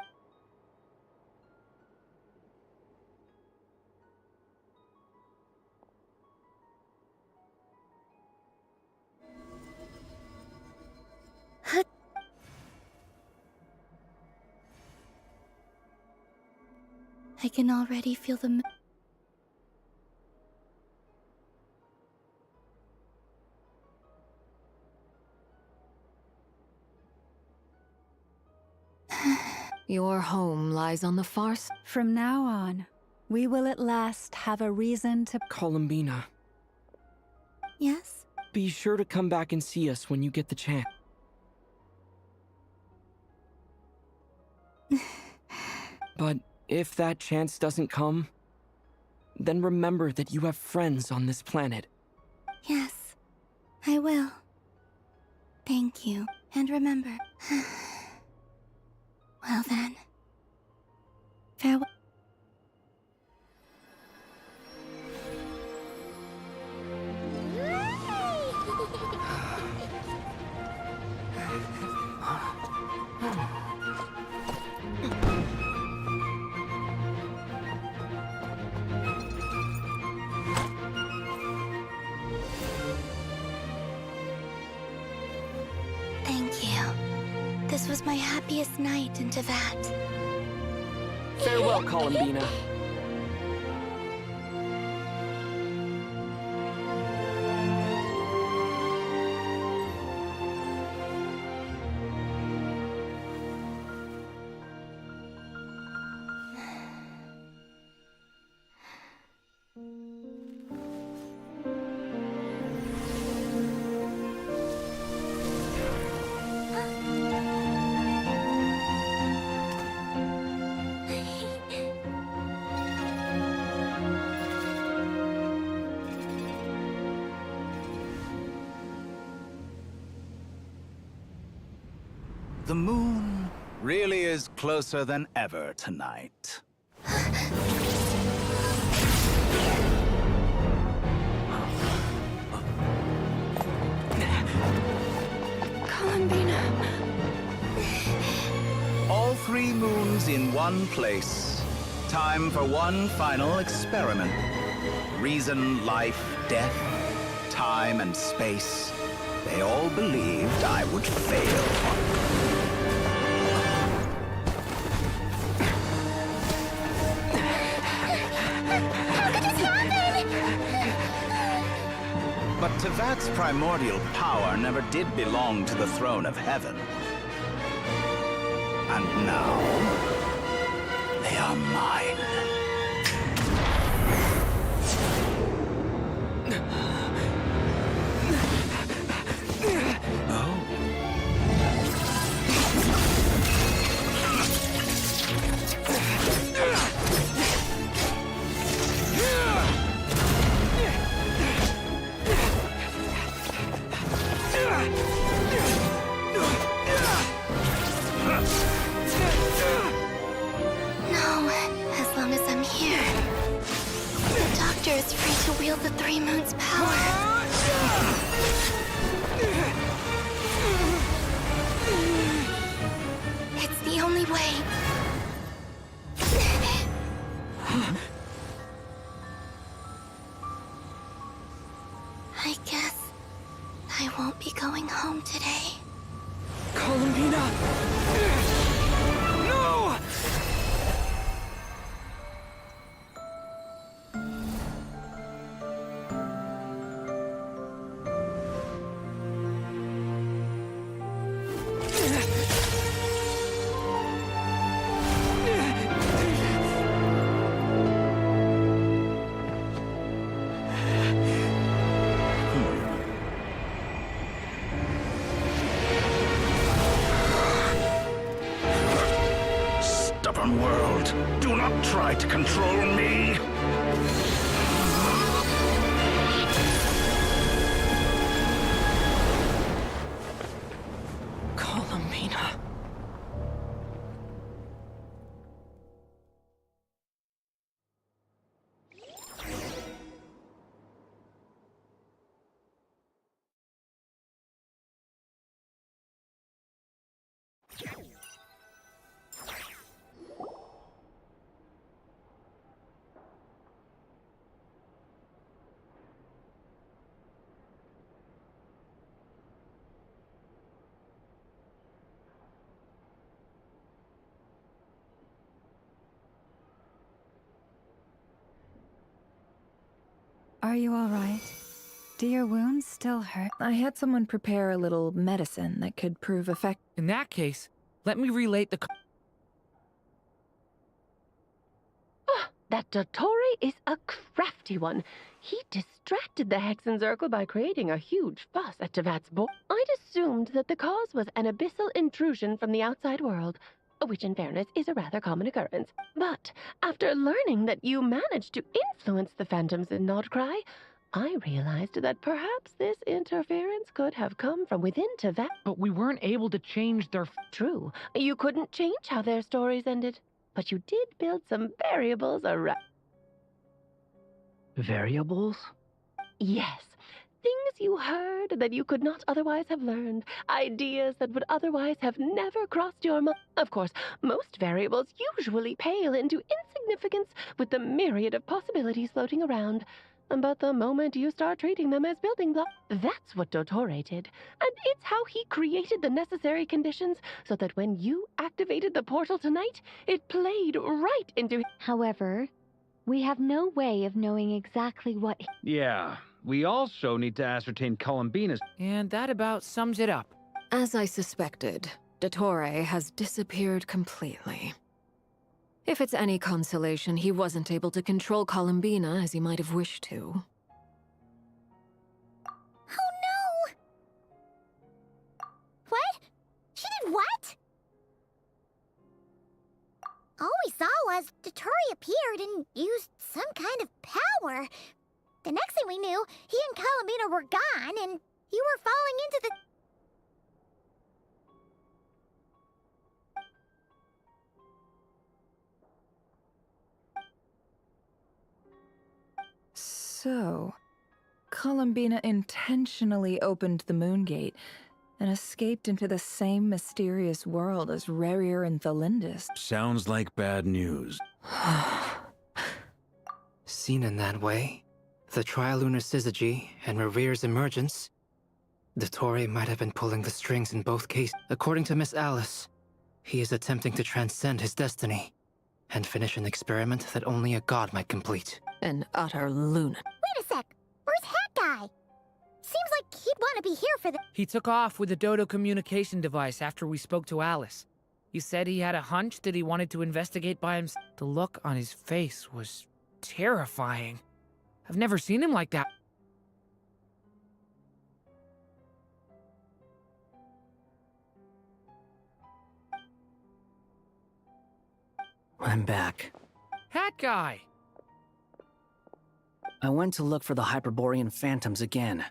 I can already feel the... Your home lies on the far s... From now on, we will at last have a reason to... Columbina. Yes? Be sure to come back and see us when you get the chance. But if that chance doesn't come, then remember that you have friends on this planet. Yes, I will. Thank you, and remember... Well then... Farewell. Thank you. This was my happiest night in Tevat. Farewell, Columbina. The moon really is closer than ever tonight. Columbina. All 3 moons in one place. Time for one final experiment. Reason, life, death, time, and space. They all believed I would fail. How could this happen? But Tevat's primordial power never did belong to the throne of heaven. And now, they are mine. Is free to wield the 3 moons' power. It's the only way. I guess I won't be going home today. Columbina! No! Stubborn world, do not try to control me. Columbina. Are you all right? Do your wounds still hurt? I had someone prepare a little medicine that could prove effective. In that case, let me relate the... That Dottore is a crafty one. He distracted the Hexenzirkel by creating a huge fuss at Tevat's board. I'd assumed that the cause was an abyssal intrusion from the outside world, which in fairness is a rather common occurrence. But after learning that you managed to influence the phantoms in Nodcry, I realized that perhaps this interference could have come from within Tevat. But we weren't able to change their... True, you couldn't change how their stories ended, but you did build some variables around... Variables? Yes. Things you heard that you could not otherwise have learned. Ideas that would otherwise have never crossed your mind. Of course, most variables usually pale into insignificance with the myriad of possibilities floating around. But the moment you start treating them as building blocks, that's what Dottore did. And it's how he created the necessary conditions so that when you activated the portal tonight, it played right into... However, we have no way of knowing exactly what... Yeah, we also need to ascertain Columbina's... And that about sums it up. As I suspected, Dottore has disappeared completely. If it's any consolation, he wasn't able to control Columbina as he might have wished to. Oh no! What? She did what? All we saw was Dottore appeared and used some kind of power. The next thing we knew, he and Columbina were gone, and you were falling into the... So, Columbina intentionally opened the Moon Gate and escaped into the same mysterious world as Rerir and Thalindis. Sounds like bad news. Seen in that way, the Trilunar Syzygy and Rerir's emergence, Dottore might have been pulling the strings in both cases. According to Miss Alice, he is attempting to transcend his destiny and finish an experiment that only a god might complete. An utter lunatic. Wait a sec. Where's Hat Guy? Seems like he'd want to be here for the— He took off with the Dodo communication device after we spoke to Alice. He said he had a hunch that he wanted to investigate by himself. The look on his face was terrifying. I've never seen him like that. I'm back. Hat Guy! I went to look for the Hyperborean phantoms again.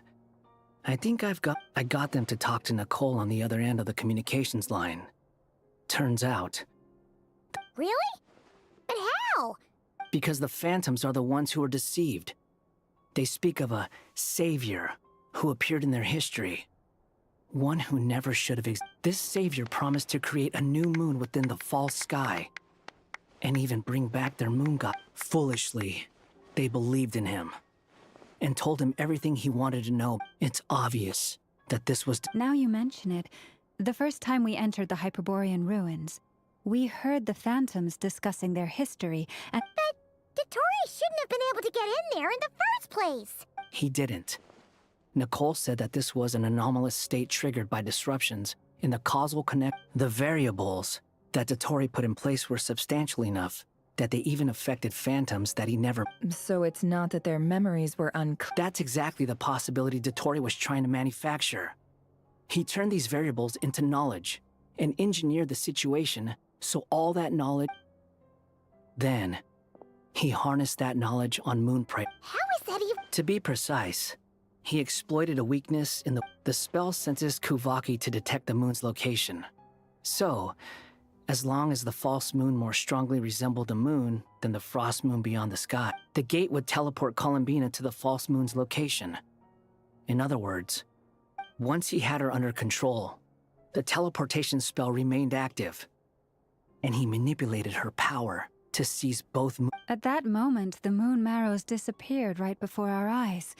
I think I got them to talk to Nicole on the other end of the communications line. Turns out... Really? But how? Because the phantoms are the ones who are deceived. They speak of a savior who appeared in their history. One who never should have existed. This savior promised to create a new moon within the false sky, and even bring back their moon god. Foolishly, they believed in him, and told him everything he wanted to know. It's obvious that this was... Now you mention it, the first time we entered the Hyperborean ruins, we heard the phantoms discussing their history, and... But Dottore shouldn't have been able to get in there in the first place! He didn't. Nicole said that this was an anomalous state triggered by disruptions in the causal connect. The variables that Dottore put in place were substantial enough that they even affected phantoms that he never... So it's not that their memories were That's exactly the possibility Dottore was trying to manufacture. He turned these variables into knowledge and engineered the situation so all that knowledge... Then, he harnessed that knowledge on Moonprey. How is that even... To be precise, he exploited a weakness in the spell senses Kuvaki to detect the moon's location. So, as long as the false moon more strongly resembled the moon than the frost moon beyond the sky, the gate would teleport Columbina to the false moon's location. In other words, once he had her under control, the teleportation spell remained active, and he manipulated her power to seize both moons. At that moment, the moon marrows disappeared right before our eyes.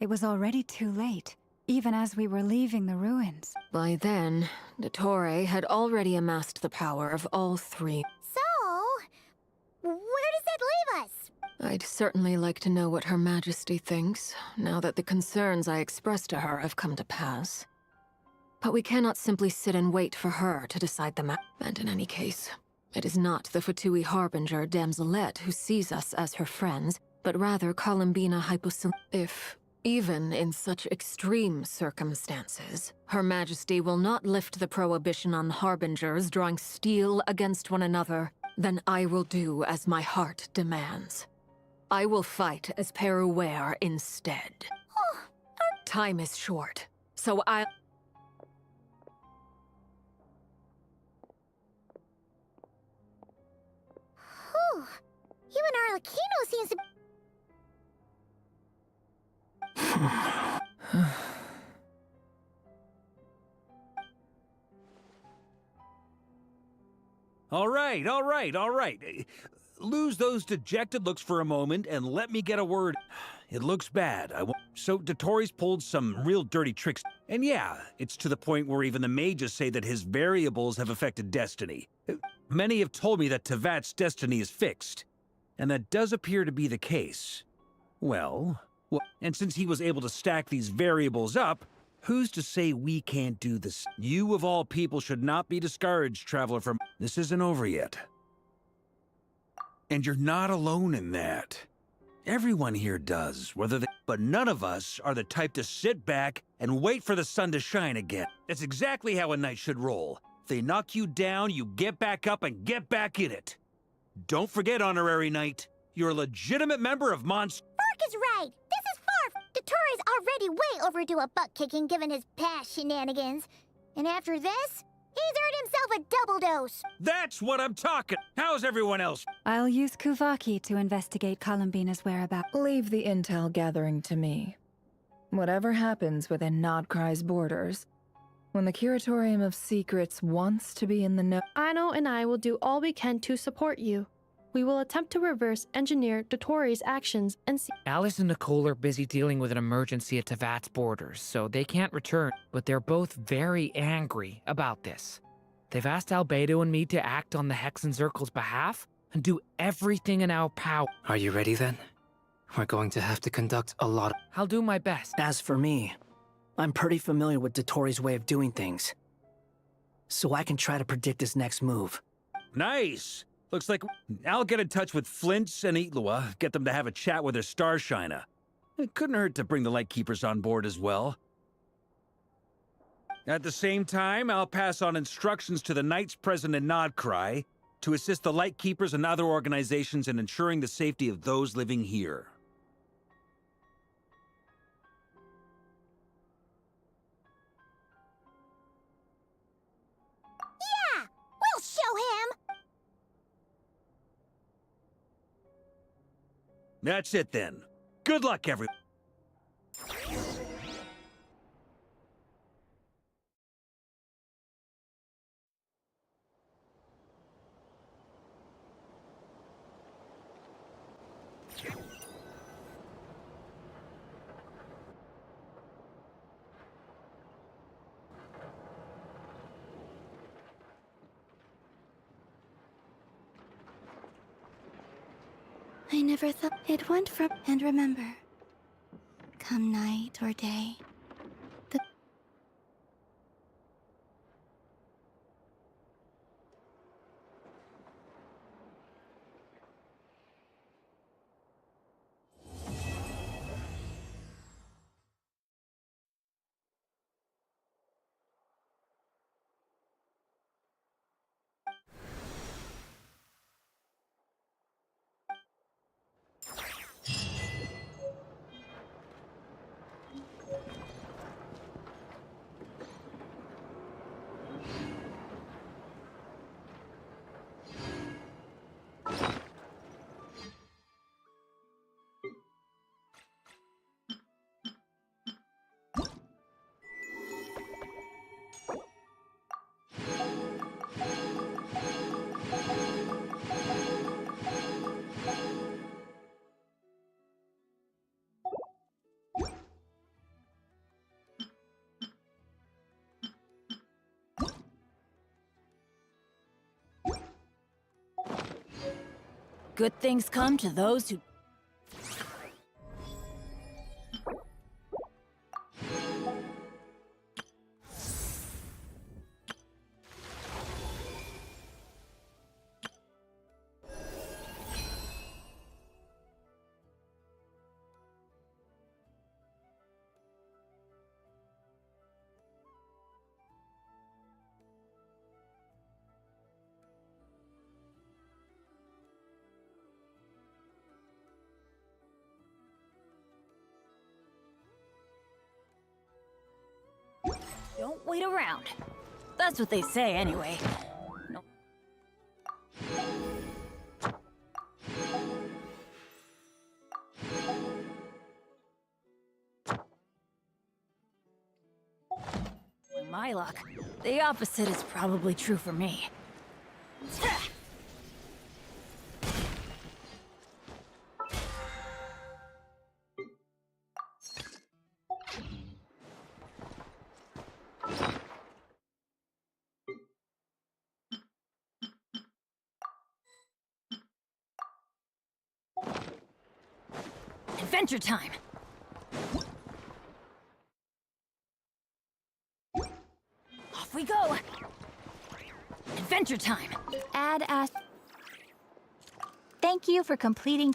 It was already too late, even as we were leaving the ruins. By then, Dottore had already amassed the power of all three. So, where does that leave us? I'd certainly like to know what Her Majesty thinks, now that the concerns I expressed to her have come to pass. But we cannot simply sit and wait for her to decide the matter. And in any case, it is not the Fatui Harbinger Damselette who sees us as her friends, but rather Columbina Hyposil. If, even in such extreme circumstances, Her Majesty will not lift the prohibition on Harbingers drawing steel against one another, then I will do as my heart demands. I will fight as Peruware instead. Time is short, so I... Whew. Even Arlecchino seems to... All right. Lose those dejected looks for a moment and let me get a word. It looks bad. So Dottore's pulled some real dirty tricks. And yeah, it's to the point where even the mages say that his variables have affected destiny. Many have told me that Tevat's destiny is fixed. And that does appear to be the case. Well, and since he was able to stack these variables up, who's to say we can't do this? You of all people should not be discouraged, Traveler, from... This isn't over yet. And you're not alone in that. Everyone here does, but none of us are the type to sit back and wait for the sun to shine again. That's exactly how a knight should roll. If they knock you down, you get back up and get back in it. Don't forget, Honorary Knight, you're a legitimate member of Monst... Fark is right! This is Farf! Dottore's already way overdue a butt-kicking given his past shenanigans. And after this, He's earned himself a double dose. That's what I'm talking. How's everyone else? I'll use Kuvaki to investigate Columbina's whereabouts. Leave the intel gathering to me. Whatever happens within Nodcry's borders, when the Curatorium of Secrets wants to be in the know. Aino and I will do all we can to support you. We will attempt to reverse engineer Dotori's actions and see. Alice and Nicole are busy dealing with an emergency at Tavat's borders, so they can't return, but they're both very angry about this. They've asked Albedo and me to act on the Hexen Circle's behalf and do everything in our power. Are you ready then? We're going to have to conduct a lot of... I'll do my best. As for me, I'm pretty familiar with Dotori's way of doing things, so I can try to predict his next move. Nice! Looks like I'll get in touch with Flint's and Itlua, get them to have a chat with their Starshiner. It couldn't hurt to bring the Lightkeepers on board as well. At the same time, I'll pass on instructions to the Knights present in Nodcry to assist the Lightkeepers and other organizations in ensuring the safety of those living here. Yeah! We'll show him! That's it then. Good luck, everyone. I never thought it went from. And remember, come night or day, the. Good things come to those who... Don't wait around. That's what they say anyway. No. With my luck, the opposite is probably true for me. Adventure time! Off we go! Adventure time! Add as... Thank you for completing...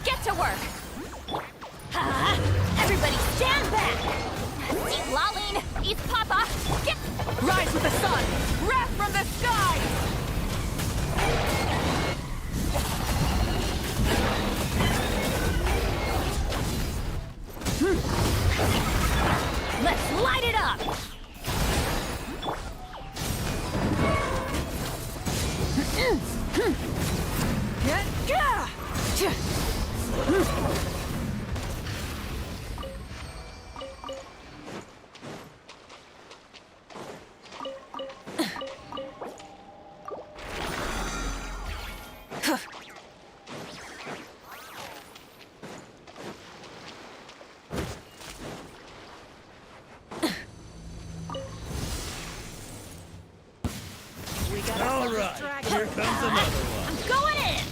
Get to work! Everybody stand back! Eat Laline! Eat Papa! Get... Rise with the sun! Wrath from the skies! Let's light it up! All right, here comes another one. I'm going in!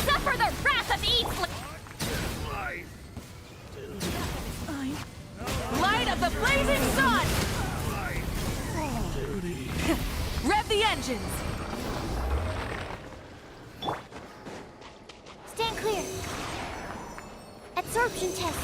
Suffer the wrath of Eastland! Light of the blazing sun! Rev the engines! Stand clear. Absorption test.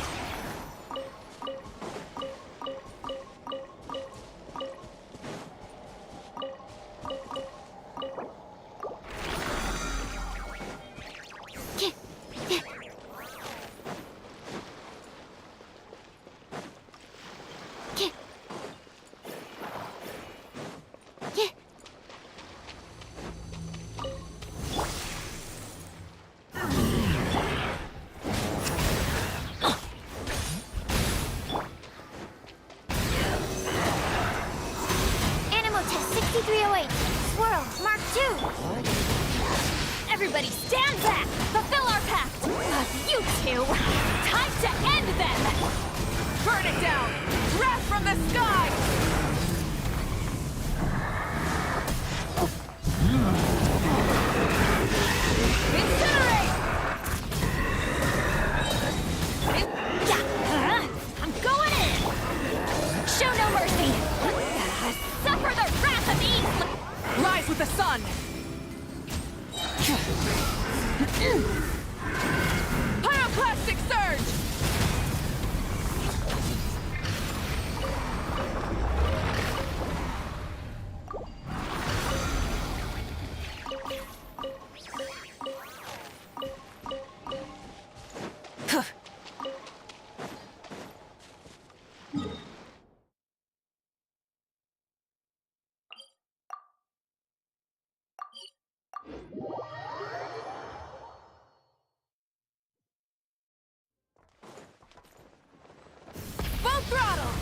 Test 6308. Swirl, Mark II. Everybody stand back! Fulfill our pact! You two! Time to end them! Burn it down! Wrath from the sky! Incinerate! I'm going in! Show no mercy! Suffer the wrath of Eastland! Rise with the sun! Pyroclastic surge! Full throttle!